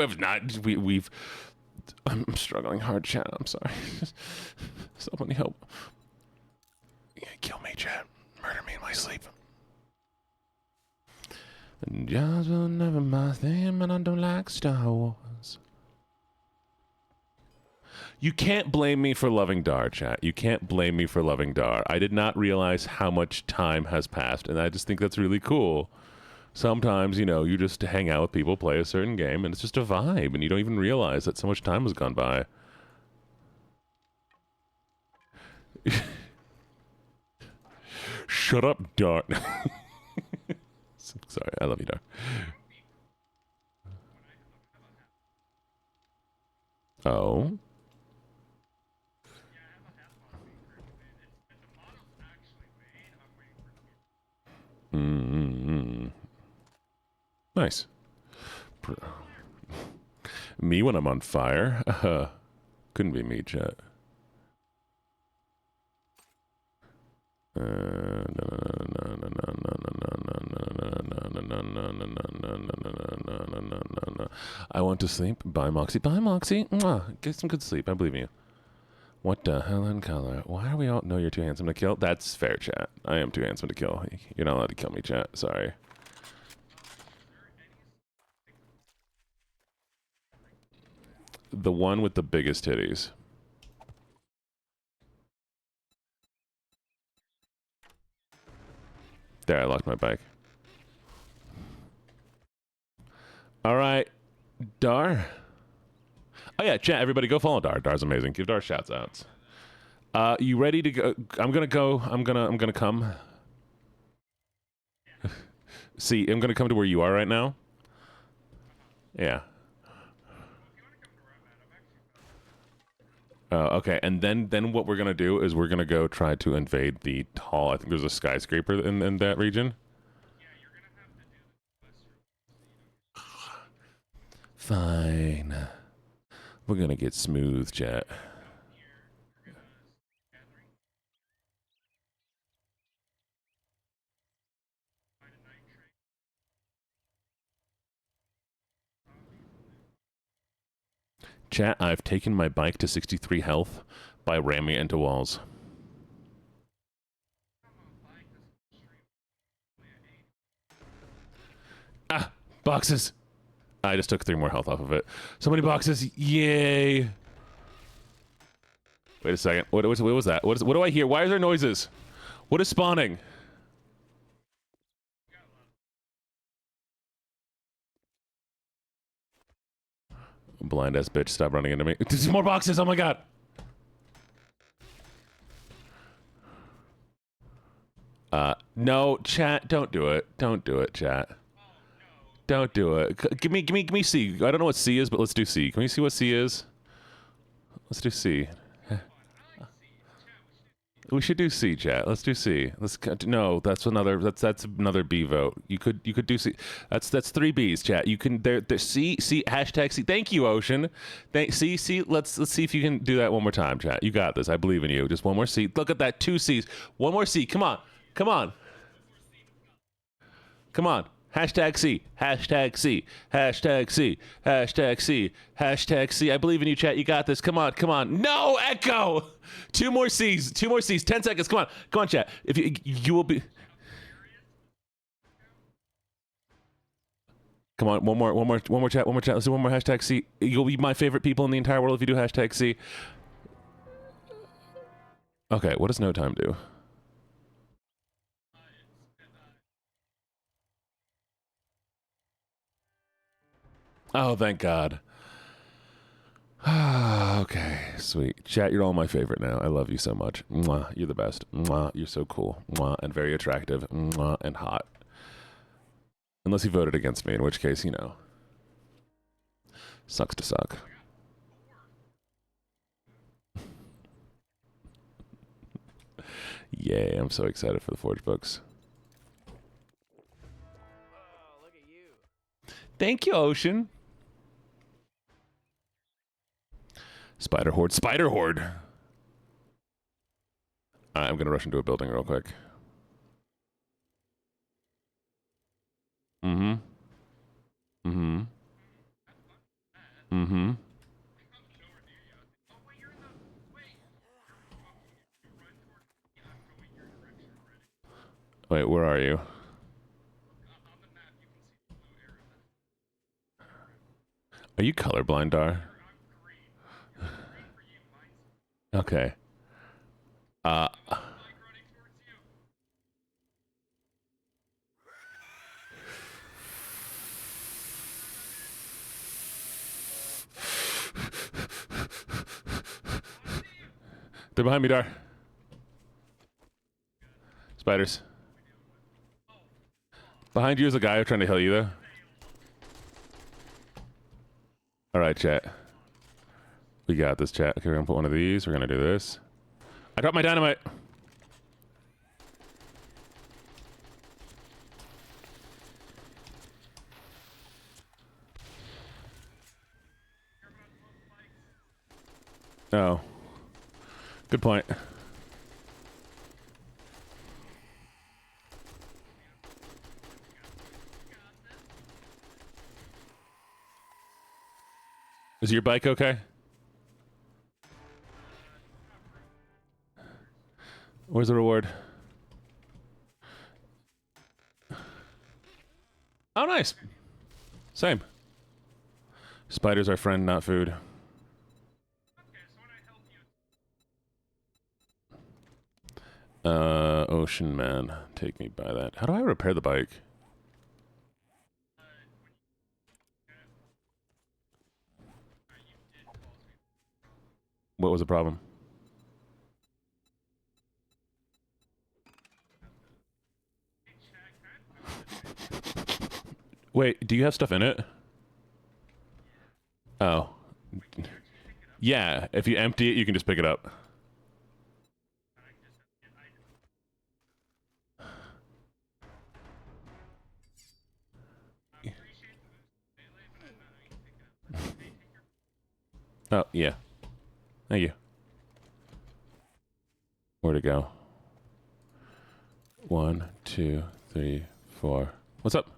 I'm struggling hard, chat. I'm sorry. Somebody help. Kill me, chat. Murder me in my sleep. And jobs will never my thing, and I don't like Star Wars. You can't blame me for loving Dar, chat. You can't blame me for loving Dar. I did not realize how much time has passed, and I just think that's really cool. Sometimes, you know, you just hang out with people, play a certain game, and it's just a vibe, and you don't even realize that so much time has gone by. Shut up, Dar. Sorry, I love you, Dar. Oh? Nice. Me when I'm on fire? Couldn't be me, chat. I want to sleep. Bye, Moxie. Bye, Moxie. Mwah. Get some good sleep. I believe in you. What the hell in color? Why are we all... No, you're too handsome to kill. That's fair, chat. I am too handsome to kill. You're not allowed to kill me, chat. Sorry. The one with the biggest titties. There, I locked my bike. All right, Dar. Oh yeah, chat. Everybody, go follow Dar. Dar's amazing. Give Dar shouts outs. You ready to go? I'm gonna go. I'm gonna come. See, I'm gonna come to where you are right now. Yeah. Okay, and then what we're gonna do is we're gonna go try to invade the tall. I think there's a skyscraper in that region. Fine. We're gonna get smooth, chat. Chat, I've taken my bike to 63 health by ramming it into walls. Ah, boxes. I just took 3 more health off of it. So many boxes. Yay. Wait a second. What was that? What do I hear? Why are there noises? What is spawning? Blind ass bitch, stop running into me. There's more boxes. Oh my god. No, chat, don't do it. Don't do it, chat. Don't do it. Give me C. I don't know what C is, but let's do C. Can we see what C is? Let's do C. We should do C, chat. Let's do C. No, that's another B vote. You could do C. That's 3 B's, chat. You can there C hashtag C. Thank you, Ocean. C. Let's see if you can do that one more time, chat. You got this. I believe in you. Just one more C. Look at that, 2 C's. One more C. Come on. Come on. Come on. Hashtag C. Hashtag C. Hashtag C. Hashtag C. Hashtag C. I believe in you, chat. You got this. Come on. Come on. No, Echo. 2 more C's. 2 more C's. 10 seconds. Come on. Come on, chat. If you will be. Come on. One more chat. One more chat. Let's do one more hashtag C. You'll be my favorite people in the entire world if you do hashtag C. Okay. What does no time do? Oh, thank God. Okay, sweet. Chat, you're all my favorite now. I love you so much. Mwah, you're the best. Mwah, you're so cool. Mwah, and very attractive. Mwah, and hot. Unless you voted against me, in which case, you know. Sucks to suck. Yay, I'm so excited for the Forge books. Oh, look at you. Thank you, Ocean. Spider Horde. Spider Horde! I'm gonna rush into a building real quick. Mm-hmm. Mm-hmm. Mm-hmm. Wait, where are you? Are you colorblind, Dar? Okay. They're behind me, Dar. Spiders. Behind you is a guy trying to heal you, though. Alright, chat. We got this, chat. Okay, we're gonna put one of these. We're gonna do this. I dropped my dynamite. Oh. Good point. Is your bike okay? Where's the reward? Oh, nice. Same. Spiders are friend, not food. Ocean man, take me by that. How do I repair the bike? What was the problem? Wait, do you have stuff in it? Oh. Yeah, if you empty it, you can just pick it up. Oh, yeah. Thank you. Where'd it go? 1, 2, 3, 4. What's up?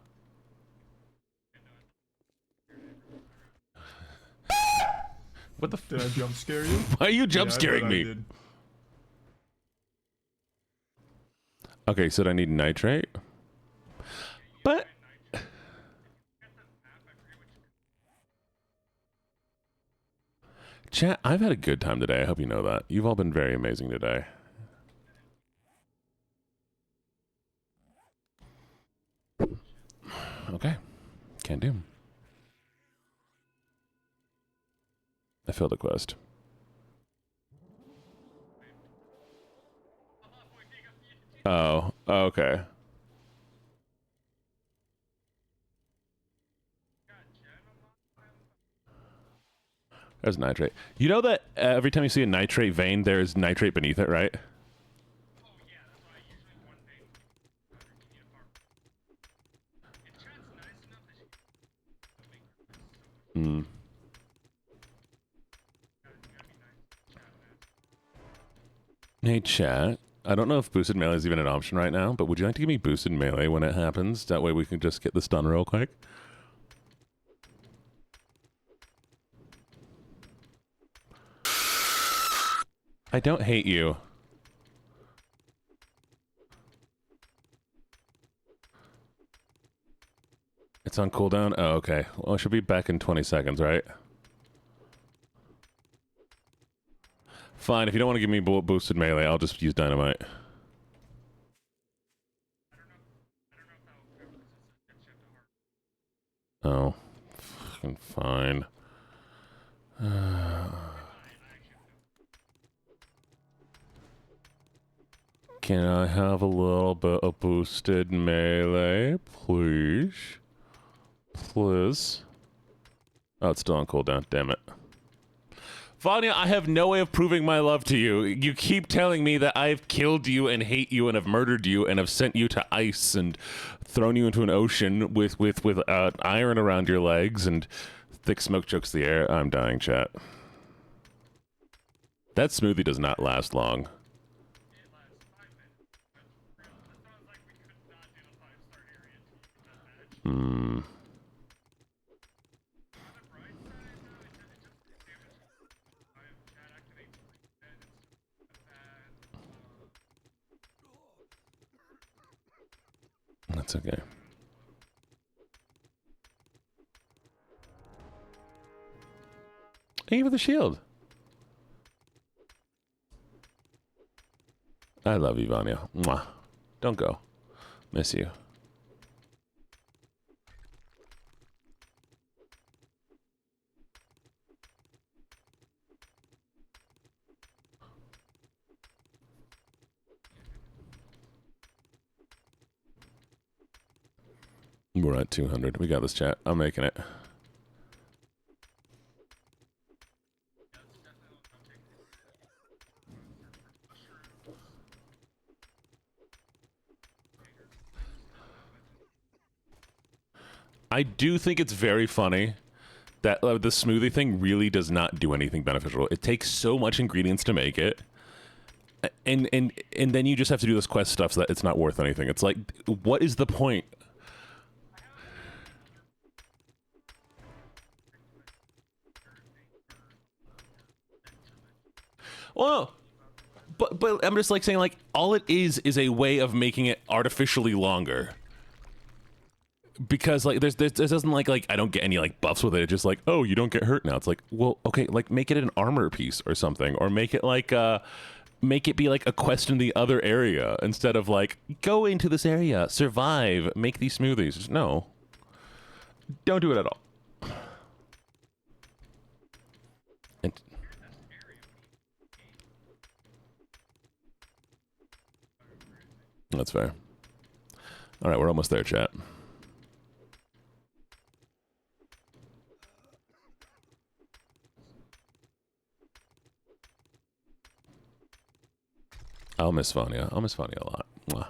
What the f- Did I jump scare you? Why are you jump Yeah, I scaring bet I me? did. Okay, so I need nitrate. But chat, I've had a good time today. I hope you know that. You've all been very amazing today. Okay. Can't do. I failed a quest. Oh, okay. There's nitrate. You know that every time you see a nitrate vein, there's nitrate beneath it, right? Hmm. Hey, chat. I don't know if boosted melee is even an option right now, but would you like to give me boosted melee when it happens? That way we can just get this done real quick. I don't hate you. It's on cooldown? Oh, okay. Well, it should be back in 20 seconds, right? Fine, if you don't want to give me boosted melee, I'll just use dynamite. Oh. Fucking fine. Can I have a little bit of boosted melee, please? Please. Oh, it's still on cooldown. Damn it. Vanya, I have no way of proving my love to you. You keep telling me that I've killed you and hate you and have murdered you and have sent you to ice and thrown you into an ocean with iron around your legs and thick smoke chokes the air. I'm dying, chat. That smoothie does not last long. Hmm. That's okay. Thank you for the shield. I love you, Vanya. Mwah. Don't go. Miss you. We're at 200. We got this, chat. I'm making it. I do think it's very funny that the smoothie thing really does not do anything beneficial. It takes so much ingredients to make it. And then you just have to do this quest stuff so that it's not worth anything. It's like, what is the point? Well, but I'm just like saying, like, all it is a way of making it artificially longer. Because like there's doesn't like I don't get any like buffs with it. It's just like, oh, you don't get hurt now. It's like, well, okay, like make it an armor piece or something, or make it like make it be like a quest in the other area instead of like go into this area, survive, make these smoothies. Just, no, don't do it at all. And That's fair. All right, we're almost there, chat. I'll miss Fania. I'll miss Fania a lot. Mwah.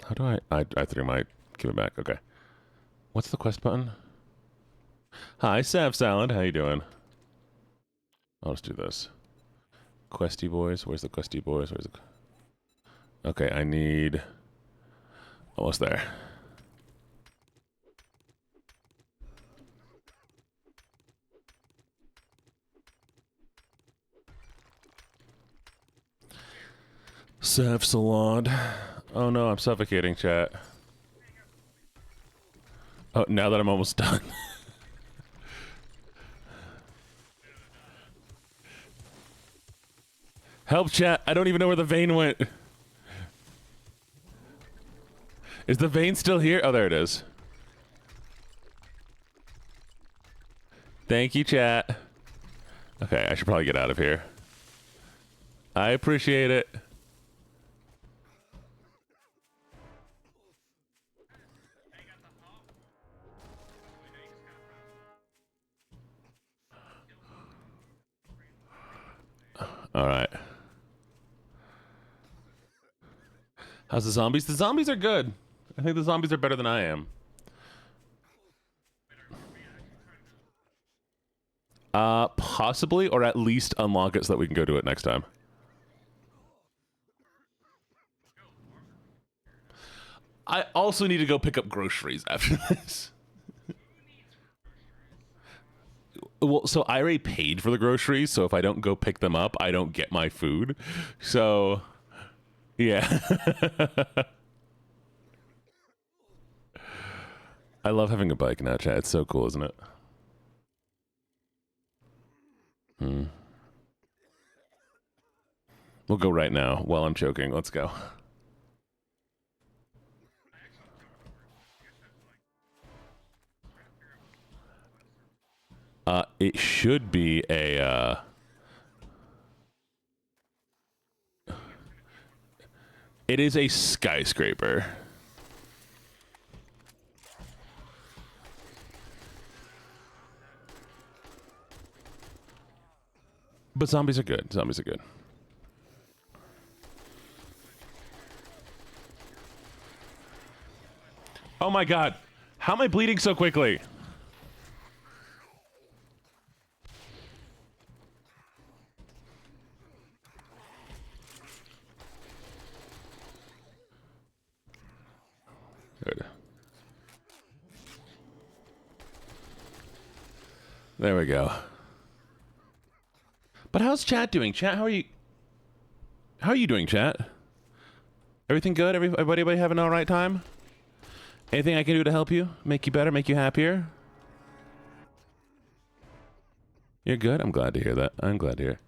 How do I threw my... Give it back. Okay. What's the quest button? Hi, Sav Salad. How you doing? I'll just do this. Questy boys. Where's the questy boys? Where's the... Okay, I need... Almost there. Sav Salad. Oh no, I'm suffocating, chat. Oh, now that I'm almost done. Help, chat. I don't even know where the vein went. Is the vein still here? Oh, there it is. Thank you, chat. Okay, I should probably get out of here. I appreciate it. All right. How's the zombies? The zombies are good. I think the zombies are better than I am. Possibly, or at least unlock it so that we can go do it next time. I also need to go pick up groceries after this. Well, so I already paid for the groceries, so if I don't go pick them up, I don't get my food. So, yeah. I love having a bike now, chat. It's so cool, isn't it? We'll go right now while I'm choking. Let's go. It should be a, it is a skyscraper. But zombies are good. Zombies are good. Oh my god. How am I bleeding so quickly? Good. There we go. But how's chat doing? Chat, how are you? How are you doing, chat? Everything good? Everybody having an all right time? Anything I can do to help you? Make you better? Make you happier? You're good? I'm glad to hear that. I'm glad to hear.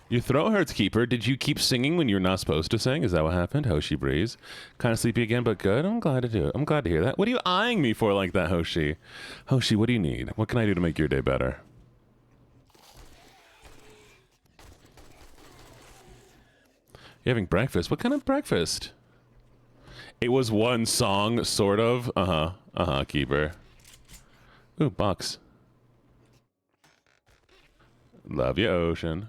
Your throat hurts, Keeper. Did you keep singing when you're not supposed to sing? Is that what happened? Hoshi Breeze. Kind of sleepy again, but good. I'm glad to do it. I'm glad to hear that. What are you eyeing me for like that, Hoshi? Hoshi, what do you need? What can I do to make your day better? You're having breakfast? What kind of breakfast? It was one song, sort of. Uh-huh, Keeper. Ooh, box. Love you, Ocean.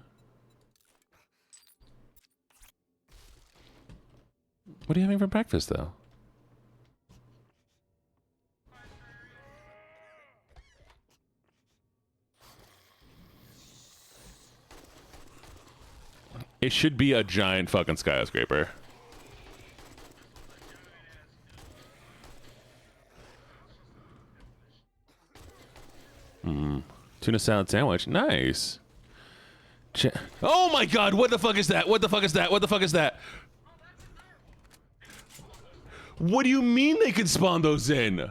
What are you having for breakfast, though? It should be a giant fucking skyscraper. Tuna salad sandwich. Nice. Oh my god, what the fuck is that? What the fuck is that? What the fuck is that? What do you mean they can spawn those in? Oh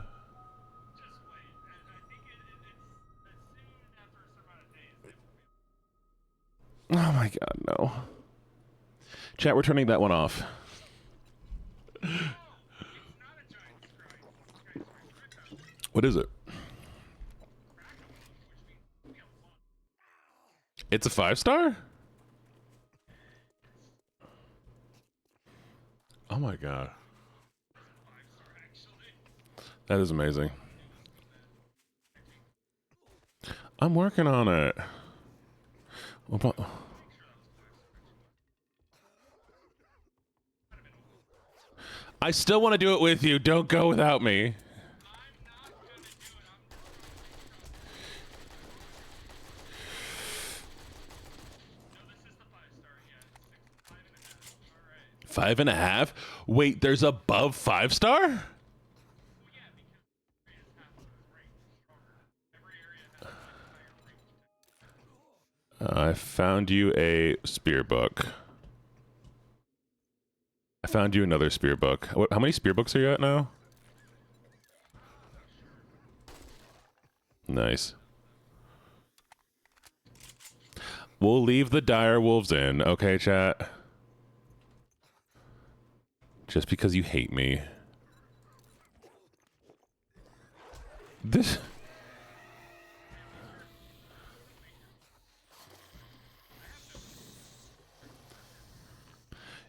my god, no. Chat, we're turning that one off. What is it? It's a 5-star? Oh my god. That is amazing. I'm working on it. I still want to do it with you. Don't go without me. Five and a half? Wait, there's above 5-star? I found you a spear book. I found you another spear book. How many spear books are you at now? Nice. We'll leave the dire wolves in, okay, chat? Just because you hate me. This...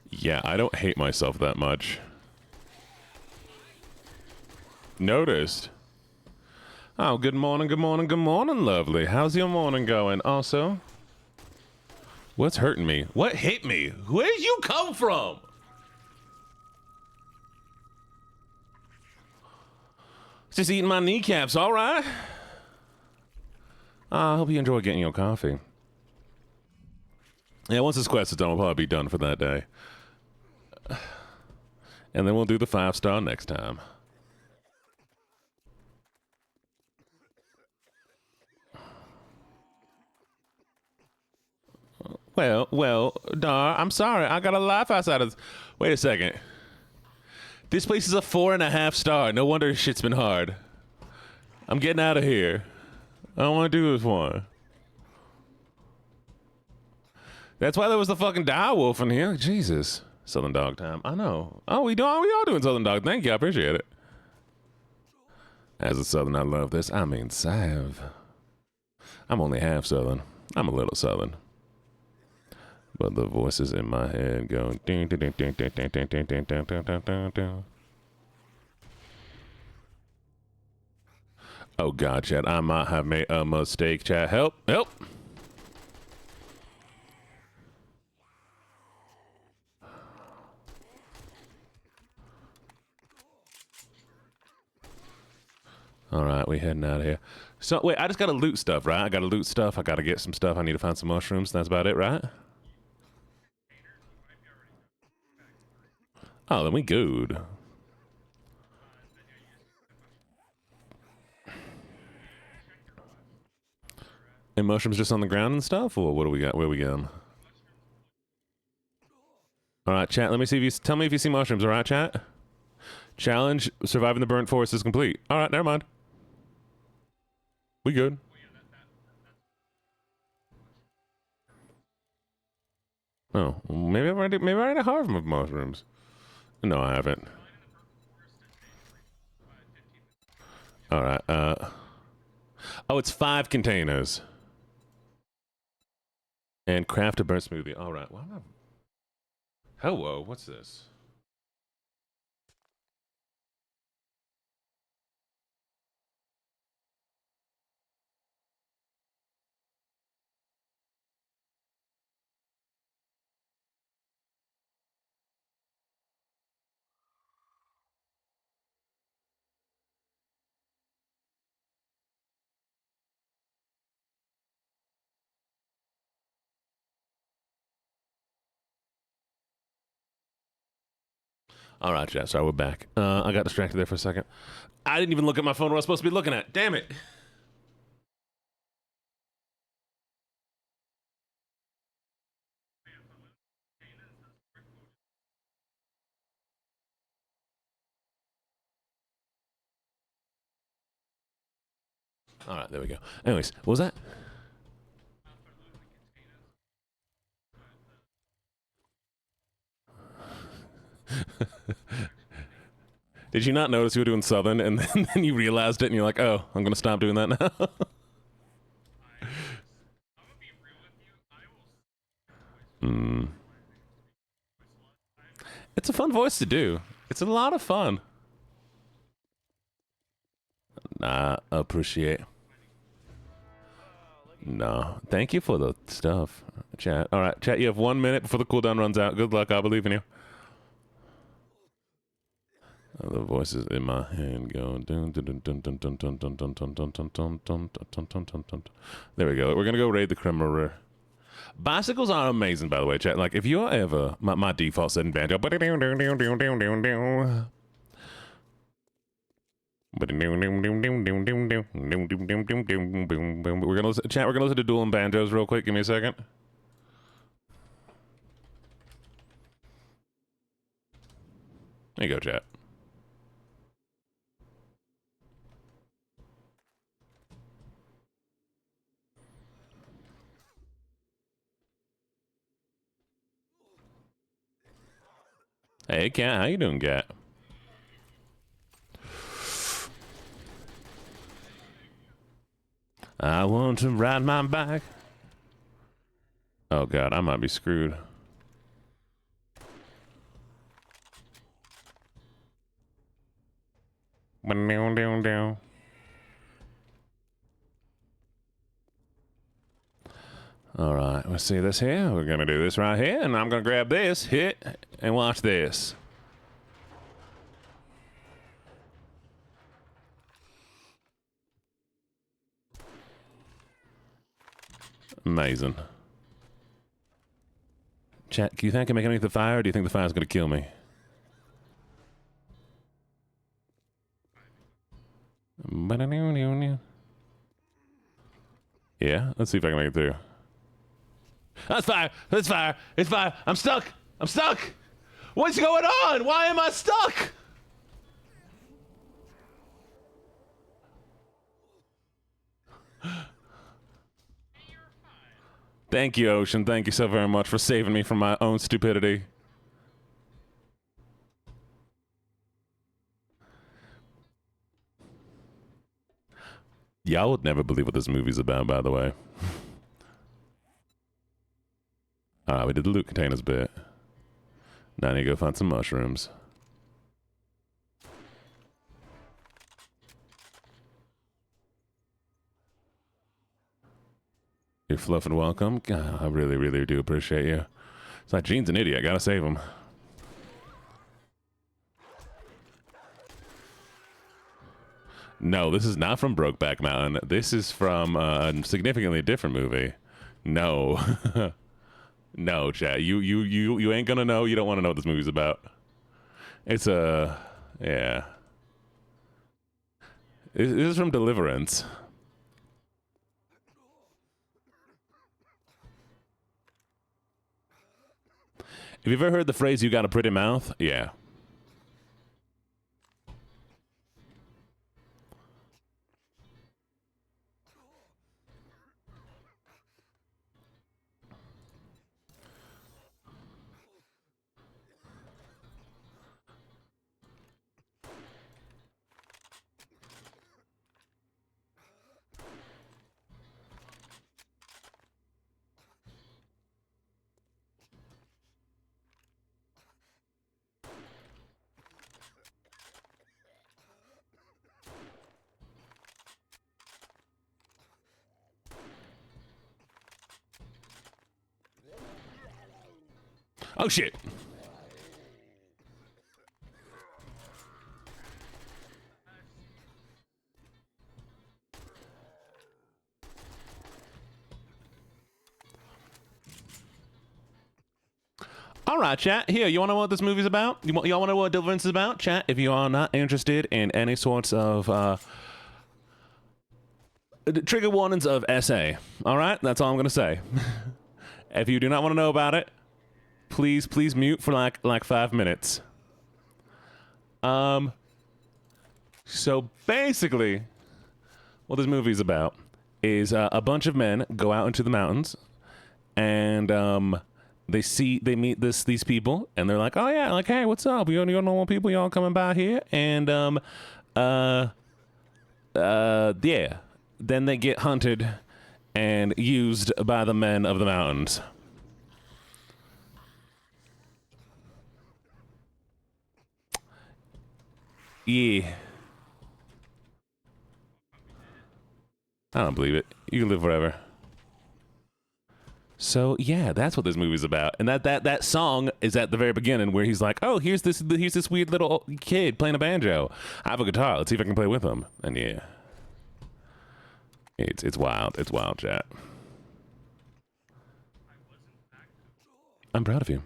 Yeah, I don't hate myself that much. Noticed. Oh, good morning, good morning, good morning, lovely. How's your morning going? Also, what's hurting me? What hit me? Where'd you come from? Just eating my kneecaps, all right? I hope you enjoy getting your coffee. Yeah, once this quest is done, we'll probably be done for that day. And then we'll do the 5-star next time. Well, Dar, I'm sorry. I got a laugh outside of this. Wait a second. This place is a 4.5-star. No wonder shit's been hard. I'm getting out of here. I don't want to do this one. That's why there was the fucking dire wolf in here. Jesus. Southern dog time. I know. Oh, we all doing Southern dog. Thank you. I appreciate it. As a Southern, I love this. I mean, Sav. I'm only half Southern. I'm a little Southern. But the voices in my head going ding ding ding ding ding ding ding ding ding ding ding ding ding ding. Oh God, chat! I might have made a mistake. Chat, help! Help! All right, we heading out of here. So wait, I just gotta loot stuff, right? I gotta loot stuff. I gotta get some stuff. I need to find some mushrooms. That's about it, right? Oh, then we good. And mushrooms just on the ground and stuff, or what do we got? Where we going? All right, chat. Let me see if you tell me if you see mushrooms. All right, chat. Challenge: surviving the burnt forest is complete. All right, never mind. We good. Oh, maybe I already harvested my mushrooms. No, I haven't. All right. Oh, it's 5 containers. And craft a burnt smoothie. All right. Well, hello. What's this? All right, chat. Sorry, we're back. I got distracted there for a second. I didn't even look at my phone. What I was supposed to be looking at. Damn it. All right, there we go. Anyways, what was that? Did you not notice you were doing Southern, and then you realized it, and you're like, oh, I'm going to stop doing that now? It's a fun voice to do. It's a lot of fun. Nah, appreciate. No, thank you for the stuff, chat. All right, chat, you have 1 minute before the cooldown runs out. Good luck, I believe in you. Oh, the voice is in my hand going. There we go. We're gonna go raid the criminal. Bicycles are amazing, by the way, chat. Like, if you're ever my default setting banjo. We're gonna listen, chat. We're gonna listen to dueling banjos real quick. Give me a second. There you go, chat. Hey, Cat, how you doing, Cat? I want to ride my bike. Oh, God, I might be screwed. Down. All right, let's see this here. We're gonna do this right here, and I'm gonna grab this, hit, and watch this. Amazing. Chat, do you think I can make anything with the fire, or do you think the fire's gonna kill me? Yeah, let's see if I can make it through. That's fire! That's fire! It's fire! I'm stuck! I'm stuck! What's going on? Why am I stuck? Thank you, Ocean. Thank you so very much for saving me from my own stupidity. Y'all would never believe what this movie's about, by the way. Alright, we did the loot containers bit. Now I need to go find some mushrooms. You're fluff and welcome. God, I really, really do appreciate you. It's like Gene's an idiot. I gotta save him. No, this is not from Brokeback Mountain. This is from a significantly different movie. No. No, chat. You ain't gonna know. You don't want to know what this movie's about. It's yeah. This is from Deliverance. Have you ever heard the phrase, you got a pretty mouth? Yeah. Oh, shit. All right, chat. Here, you want to know what this movie's about? Y'all want to know what Deliverance is about? Chat, if you are not interested in any sorts of trigger warnings of SA. All right? That's all I'm going to say. If you do not want to know about it, please mute for like 5 minutes. So basically, what this movie's about is a bunch of men go out into the mountains, and they meet these people, and they're like, oh yeah, like, hey, what's up? You normal people, y'all coming by here, and yeah. Then they get hunted and used by the men of the mountains. Yeah. I don't believe it. You can live forever. So yeah, that's what this movie's about, and that song is at the very beginning where he's like, "Oh, here's this weird little kid playing a banjo. I have a guitar. Let's see if I can play with him." And yeah, it's wild. It's wild, chat. I'm proud of you.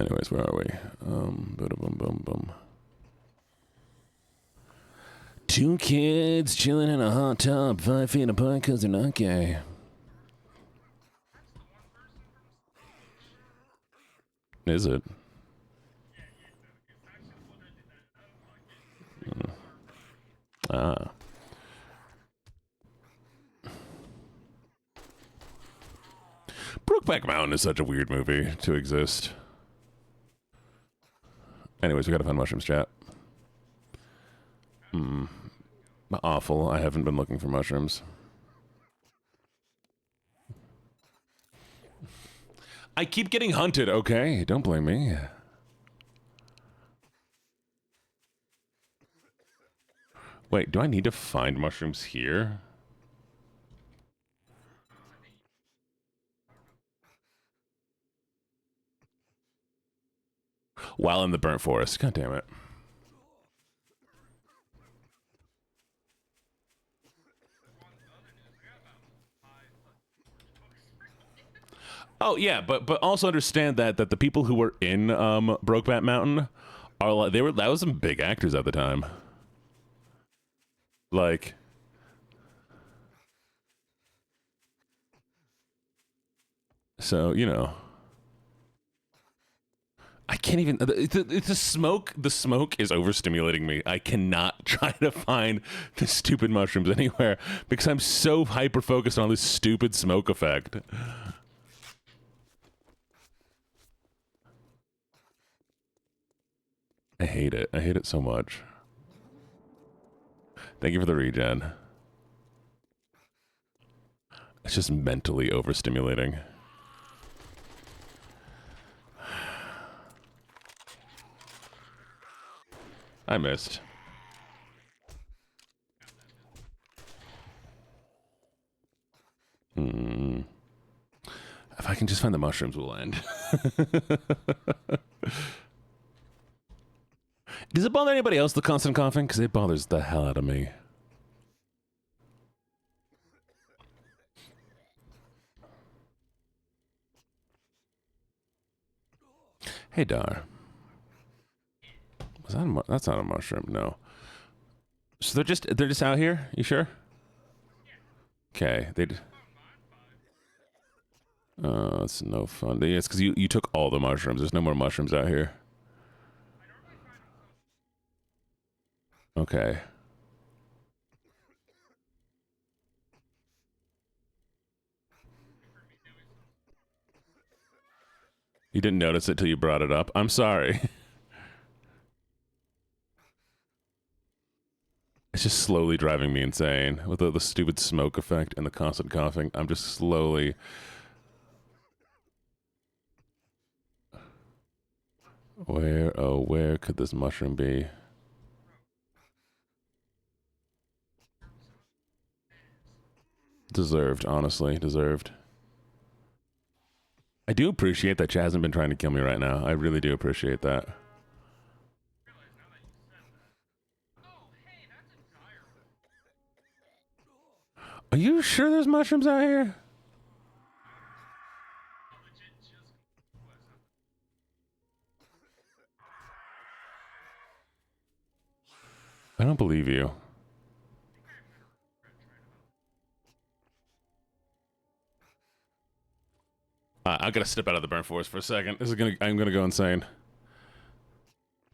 Anyways, where are we? Boom. Two kids chilling in a hot tub, 5 feet apart because they're not gay. Is it? Ah. Brokeback Mountain is such a weird movie to exist. Anyways, we gotta find mushrooms, chat. Awful. I haven't been looking for mushrooms. I keep getting hunted, okay? Don't blame me. Wait, do I need to find mushrooms here? While in the burnt forest. God damn it. Oh yeah, but also understand that the people who were in Brokeback Mountain are like that was some big actors at the time. Like, so you know, I can't even. It's the smoke. The smoke is overstimulating me. I cannot try to find the stupid mushrooms anywhere because I'm so hyper focused on this stupid smoke effect. I hate it. I hate it so much. Thank you for the regen. It's just mentally overstimulating. I missed. If I can just find the mushrooms, we'll end. Does it bother anybody else, the constant coughing? Because it bothers the hell out of me. Hey, Dar. Was that that's not a mushroom, no. So they're just out here? You sure? Okay, oh, it's no fun. Yeah, it's because you took all the mushrooms. There's no more mushrooms out here. Okay. You didn't notice it till you brought it up. I'm sorry. It's just slowly driving me insane with the stupid smoke effect and the constant coughing. I'm just slowly... Where could this mushroom be? Deserved, honestly. Deserved. I do appreciate that Chaz hasn't been trying to kill me right now. I really do appreciate that. Are you sure there's mushrooms out here? I don't believe you. I gotta step out of the burnt forest for a second. I'm gonna go insane.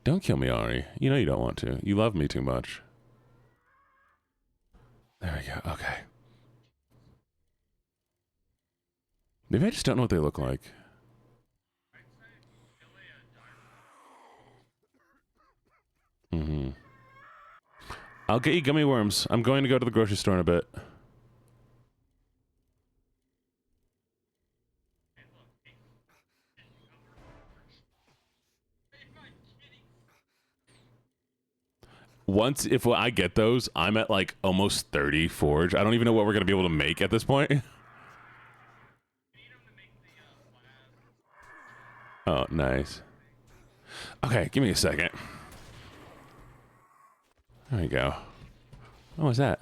Don't kill me, Ari. You know you don't want to. You love me too much. There we go. Okay. Maybe I just don't know what they look like. Mm-hmm. I'll get you gummy worms. I'm going to go to the grocery store in a bit. Once, if I get those, I'm at like almost 30 forge. I don't even know what we're going to be able to make at this point. Oh, nice. Okay, give me a second. There you go. What was that?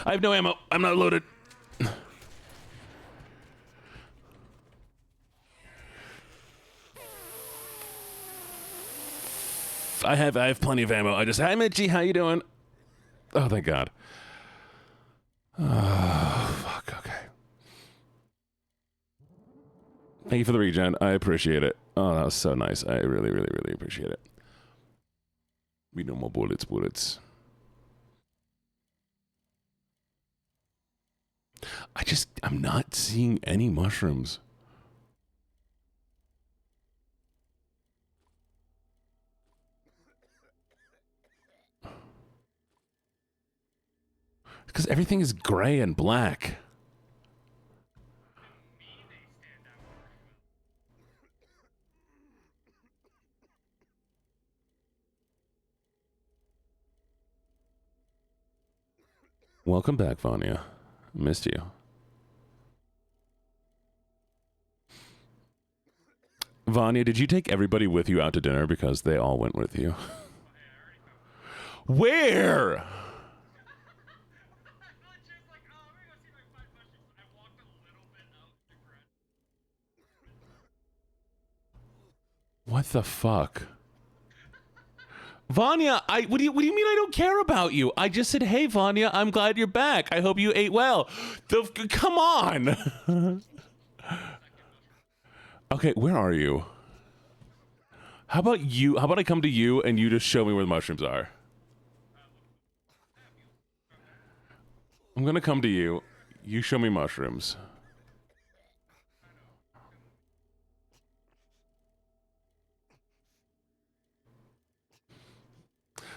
I have no ammo. I'm not loaded. I have plenty of ammo. Hi Mitchie, how you doing? Oh, thank God. Oh, fuck, okay. Thank you for the regen. I appreciate it. Oh, that was so nice. I really, really, really appreciate it. We no more bullets. I'm not seeing any mushrooms. Because everything is gray and black. Welcome back, Vanya. Missed you. Vanya, did you take everybody with you out to dinner? Because they all went with you. Where? What the fuck? Vanya, what do you mean I don't care about you? I just said, hey, Vanya, I'm glad you're back. I hope you ate well. Come on. Okay, where are you? How about you? How about I come to you and you just show me where the mushrooms are? I'm gonna come to you. You show me mushrooms.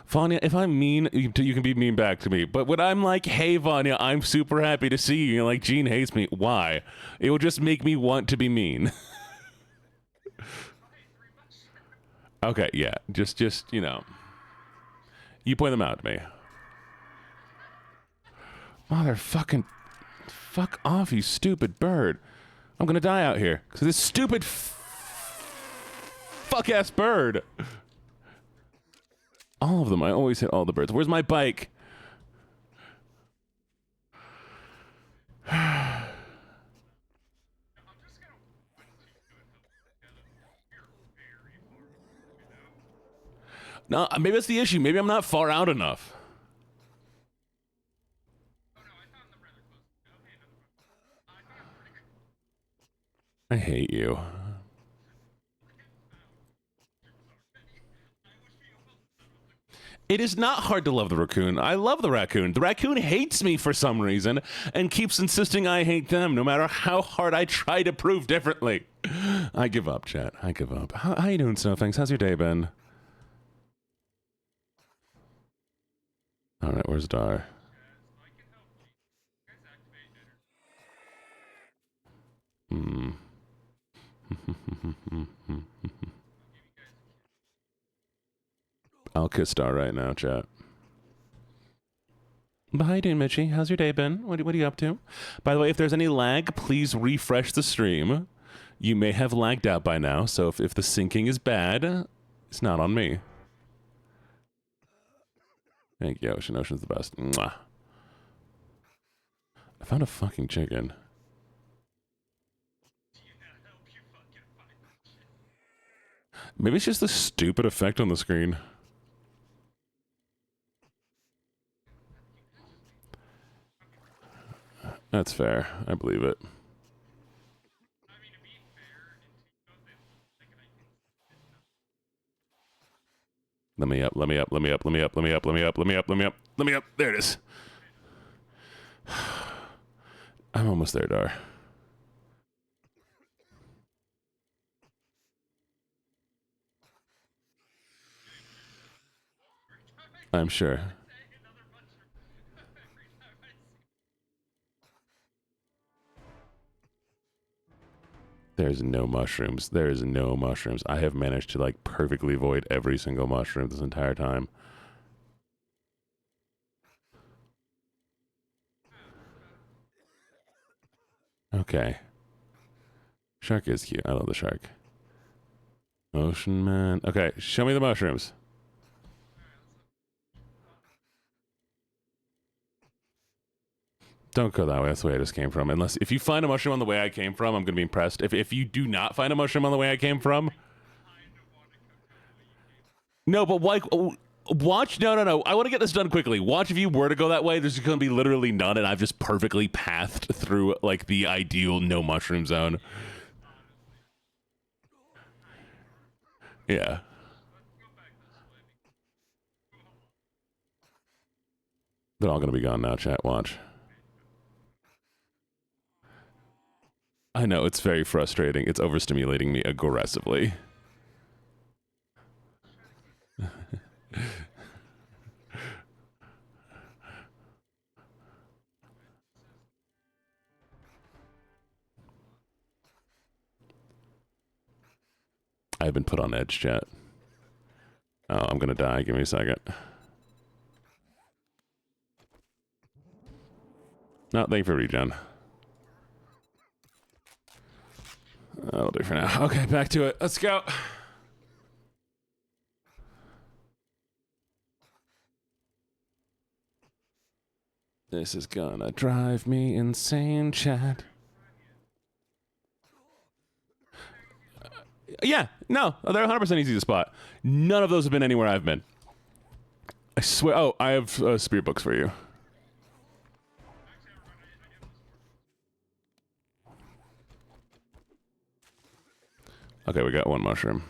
Vanya, if I'm mean, you can be mean back to me. But when I'm like, hey, Vanya, I'm super happy to see you, you're like, Gene hates me. Why? It will just make me want to be mean. Okay, yeah. Just, you know. You point them out to me. Motherfucking... Fuck off, you stupid bird. I'm gonna die out here. Because this stupid... fuck-ass bird. All of them. I always hit all the birds. Where's my bike? No, maybe that's the issue. Maybe I'm not far out enough. I hate you. It is not hard to love the raccoon. I love the raccoon. The raccoon hates me for some reason and keeps insisting I hate them, no matter how hard I try to prove differently. I give up, chat. I give up. How you doing, Snowfangs? How's your day been? All right, where's Dar? I'll kiss Dar right now, chat. But how you doing, Mitchie? How's your day been? What are you up to? By the way, if there's any lag, please refresh the stream. You may have lagged out by now, so if the syncing is bad, it's not on me. Thank you, Ocean. Ocean's the best. Mwah. I found a fucking chicken. Maybe it's just the stupid effect on the screen. That's fair. I believe it. Let me up, let me up, let me up, let me up, let me up, let me up, let me up, let me up, let me up. There it is. I'm almost there, Dar. I'm sure. There's no mushrooms. There is no mushrooms. I have managed to like perfectly avoid every single mushroom this entire time. Okay. Shark is cute. I love the shark. Ocean man. Okay, show me the mushrooms. Don't go that way. That's the way I just came from. Unless if you find a mushroom on the way I came from, I'm gonna be impressed. If you do not find a mushroom on the way I came from, no. But like, watch. No. I want to get this done quickly. Watch if you were to go that way. There's gonna be literally none, and I've just perfectly pathed through like the ideal no mushroom zone. Yeah. They're all gonna be gone now. Chat. Watch. I know, it's very frustrating. It's overstimulating me aggressively. I've been put on edge, chat. Oh, I'm gonna die. Give me a second. No, thank you for regen. That'll do for now. Okay, back to it. Let's go. This is gonna drive me insane, chat. Yeah, no, they're 100% easy to spot. None of those have been anywhere I've been. I swear. Oh, I have spirit books for you. Okay, we got one mushroom.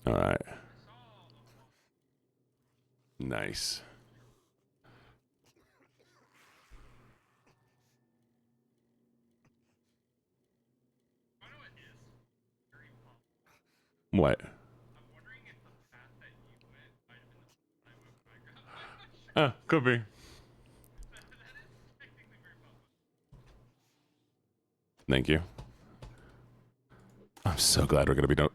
All right. Nice. What? Could be. Thank you. I'm so glad we're gonna be done.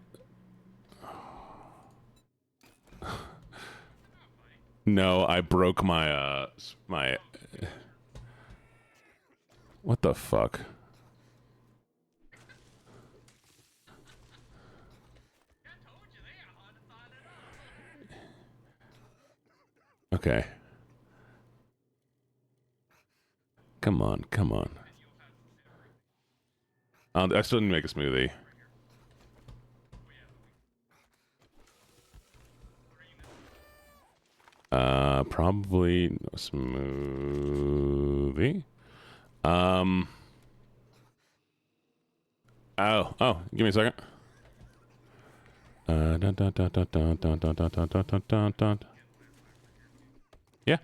No, I broke my my. What the fuck? Okay. Come on, come on. I still didn't make a smoothie. Probably no smoothie. Oh, give me a second. Yeah.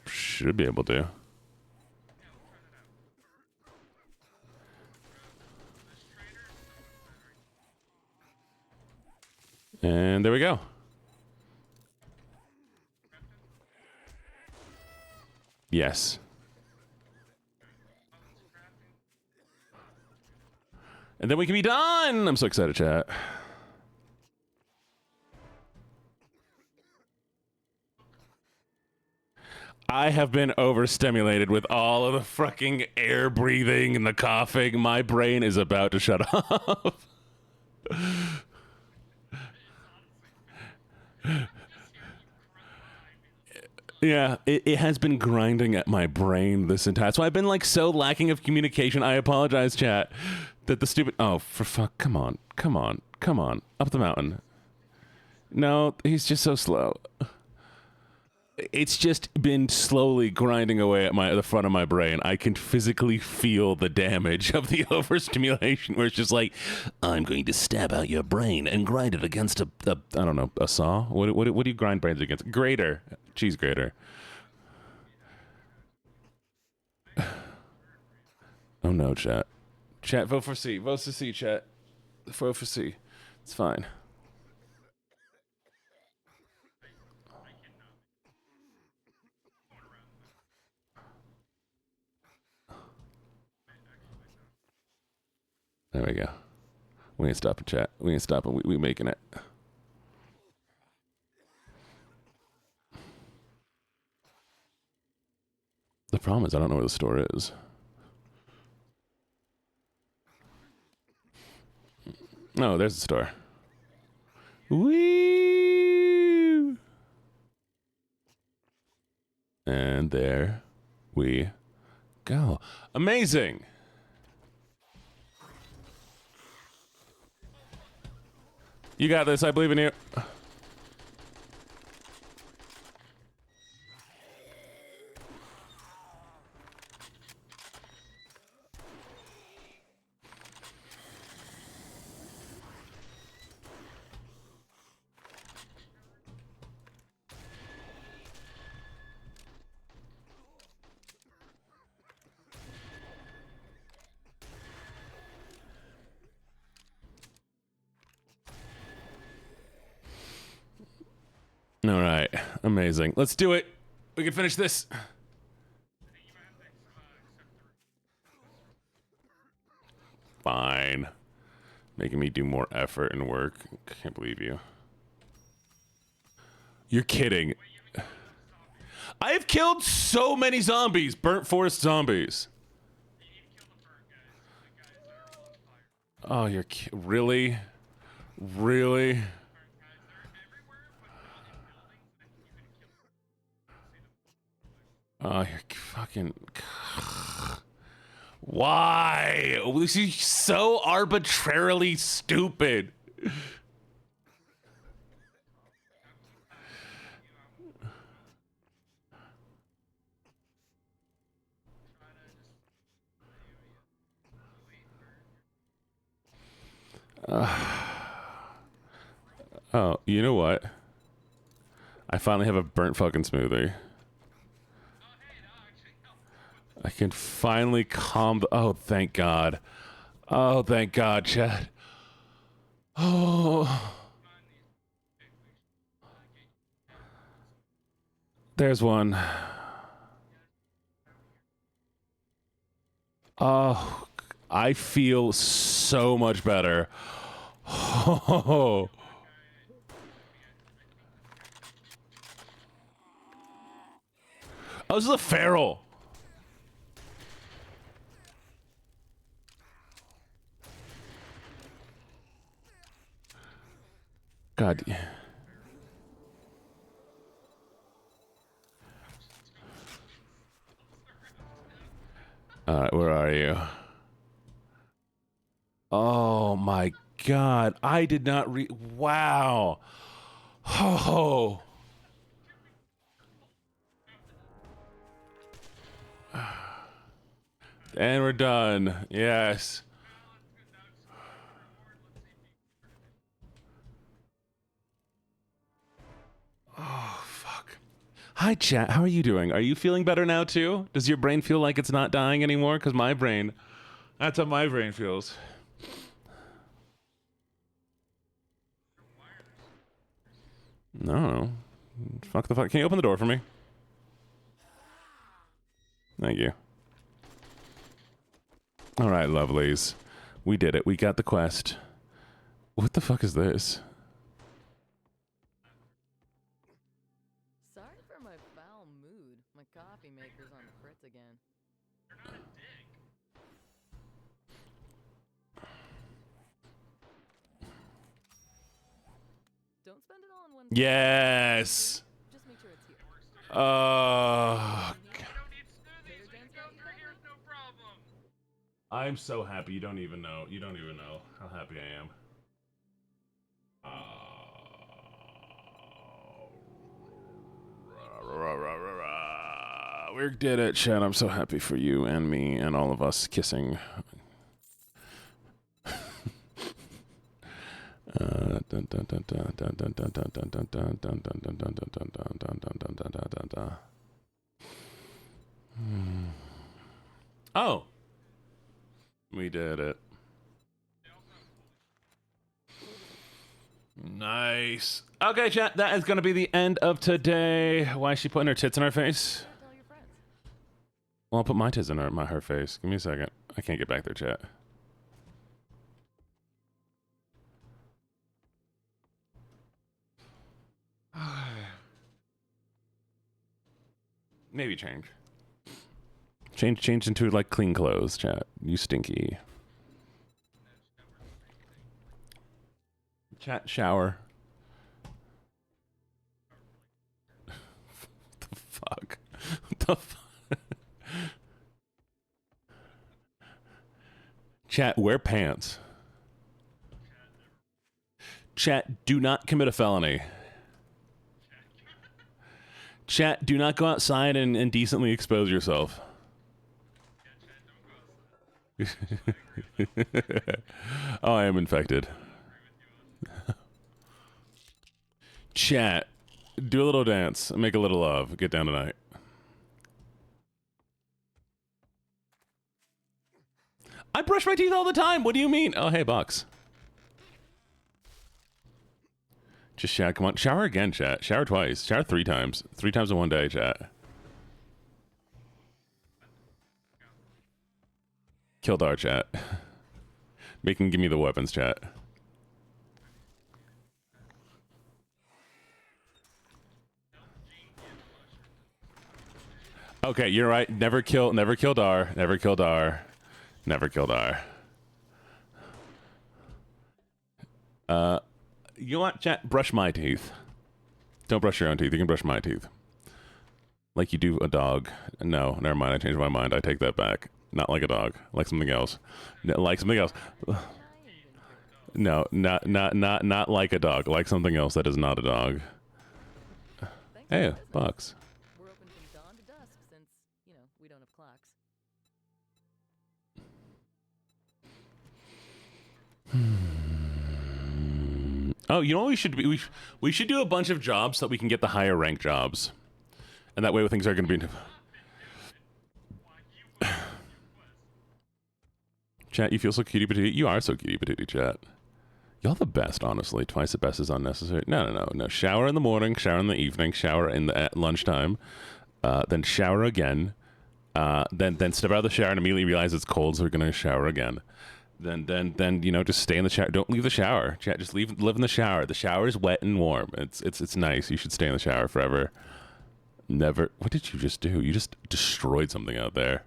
Should be able to. And there we go. Yes. And then we can be done. I'm so excited, chat. I have been overstimulated with all of the fucking air breathing and the coughing. My brain is about to shut off. Yeah, it has been grinding at my brain this entire. So I've been like so lacking of communication. I apologize, chat. That the stupid. Oh, for fuck! Come on, up the mountain. No, he's just so slow. it's just been slowly grinding away at the front of my brain. I can physically feel the damage of the overstimulation, where it's just like, I'm going to stab out your brain and grind it against a I don't know, a saw. What do you grind brains against? Grater, cheese grater. Oh no, chat. Chat, vote for C. Vote for C, chat. Vote for C. It's fine. There we go. We ain't stopping, chat. We ain't stopping. We making it. The problem is I don't know where the store is. No, there's the store. Woo! And there we go. Amazing! You got this. I believe in you. All right. Amazing. Let's do it. We can finish this. Fine. Making me do more effort and work. Can't believe you. You're kidding. I have killed so many zombies. Burnt forest zombies. Oh, you're really? Really? Oh, you're fucking... Why? This is so arbitrarily stupid. Oh, you know what? I finally have a burnt fucking smoothie. I can finally calm the... Oh, thank God. Oh, thank God, Chad. Oh. There's one. Oh, I feel so much better. Oh. Oh, this is a feral. God. Where are you? Oh my God. I did not wow. Oh. And we're done. Yes. Oh, fuck. Hi, chat. How are you doing? Are you feeling better now, too? Does your brain feel like it's not dying anymore? Because my brain... That's how my brain feels. No. Fuck the fuck. Can you open the door for me? Thank you. All right, lovelies. We did it. We got the quest. What the fuck is this? Sorry for my foul mood. My coffee maker's on the fritz again. You're not a dick. Don't spend it all in one. Yes. Just make sure it's here. I'm so happy. You don't even know. You don't even know how happy I am. We did it, Chad. I'm so happy for you and me and all of us kissing. Oh, we did it. Nice. Okay, chat, that is going to be the end of today. Why is she putting her tits in her face? Tell your friends. Well, I'll put my tits in her face. Give me a second. I can't get back there, chat. Maybe change. Change into like clean clothes, chat. You stinky. Chat shower. The fuck? What the fuck? Chat, wear pants. Chat, do not commit a felony. Chat, do not go outside and decently expose yourself. Oh, I am infected. Chat, do a little dance, make a little love, get down tonight. I brush my teeth all the time. What do you mean? Oh, hey, Box. Just shower. Come on, shower again, chat. Shower twice. Shower 3 times. 3 times in one day, chat. Kill Daroard, chat. Make him give me the weapons, chat. Okay, you're right. Never kill Dar. Never kill Dar. Never kill Dar. You know what, chat? Brush my teeth. Don't brush your own teeth. You can brush my teeth. Like you do a dog. No, never mind. I changed my mind. I take that back. Not like a dog. Like something else. Like something else. No, not like a dog. Like something else that is not a dog. Hey, Box. We're open from dawn to dusk since, you know, we don't have clocks. Oh, you know what we should be? We should do a bunch of jobs so that we can get the higher rank jobs, and that way things are going to be. Chat, you feel so cutie patootie. You are so cutie patootie, chat. Y'all the best, honestly. Twice the best is unnecessary. No. Shower in the morning, shower in the evening, shower at lunchtime, then shower again, then step out of the shower and immediately realize it's cold, so we're gonna shower again. Then you know, just stay in the shower. Don't leave the shower. Chat, just live in the shower. The shower is wet and warm. It's nice. You should stay in the shower forever. Never. What did you just do? You just destroyed something out there.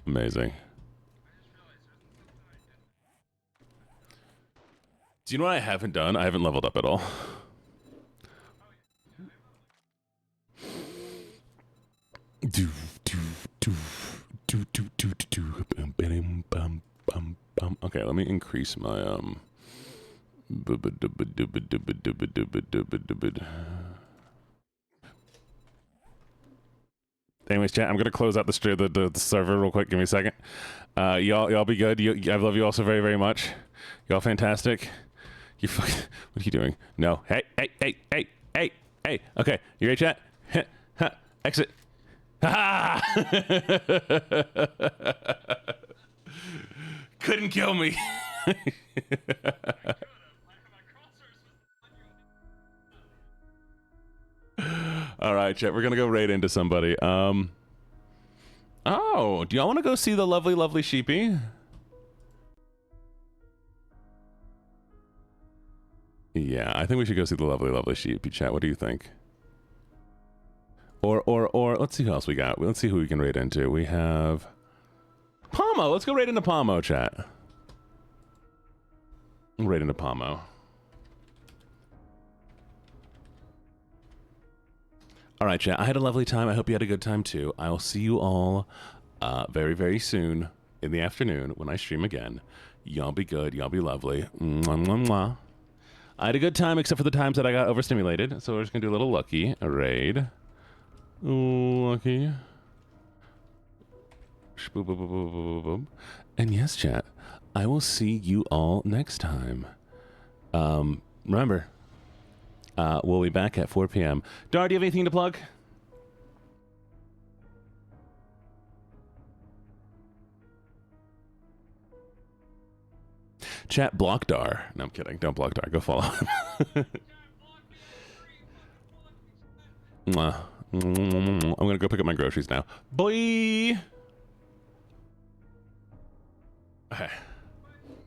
Amazing. Do you know what I haven't done? I haven't leveled up at all. Okay, let me increase my Anyways, chat, I'm gonna close out the server real quick. Give me a second. Y'all be good. I love you all so very, very much. Y'all fantastic. You fuck. What are you doing? No. Hey. Okay, you ready, chat? Exit. Ha! Couldn't kill me. All right, chat. We're gonna go right into somebody. Oh, do y'all want to go see the lovely, lovely sheepy? Yeah, I think we should go see the lovely, lovely sheepy, chat. What do you think? Or let's see who else we got. Let's see who we can raid into. We have Pomo. Let's go raid into Pomo, chat. Raid into Pomo. All right, chat. I had a lovely time. I hope you had a good time too. I will see you all very, very soon in the afternoon when I stream again. Y'all be good. Y'all be lovely. Mwah, mwah, mwah. I had a good time, except for the times that I got overstimulated. So we're just gonna do a little Lucky, a raid. Ooh, Lucky. Boop, boop, boop, boop, boop, boop. And yes, chat, I will see you all next time. Remember, we'll be back at 4 p.m. Dar, do you have anything to plug? Chat, block Dar. No, I'm kidding. Don't block Dar. Go follow him. Mwah. I'm going to go pick up my groceries now. Bye! Okay.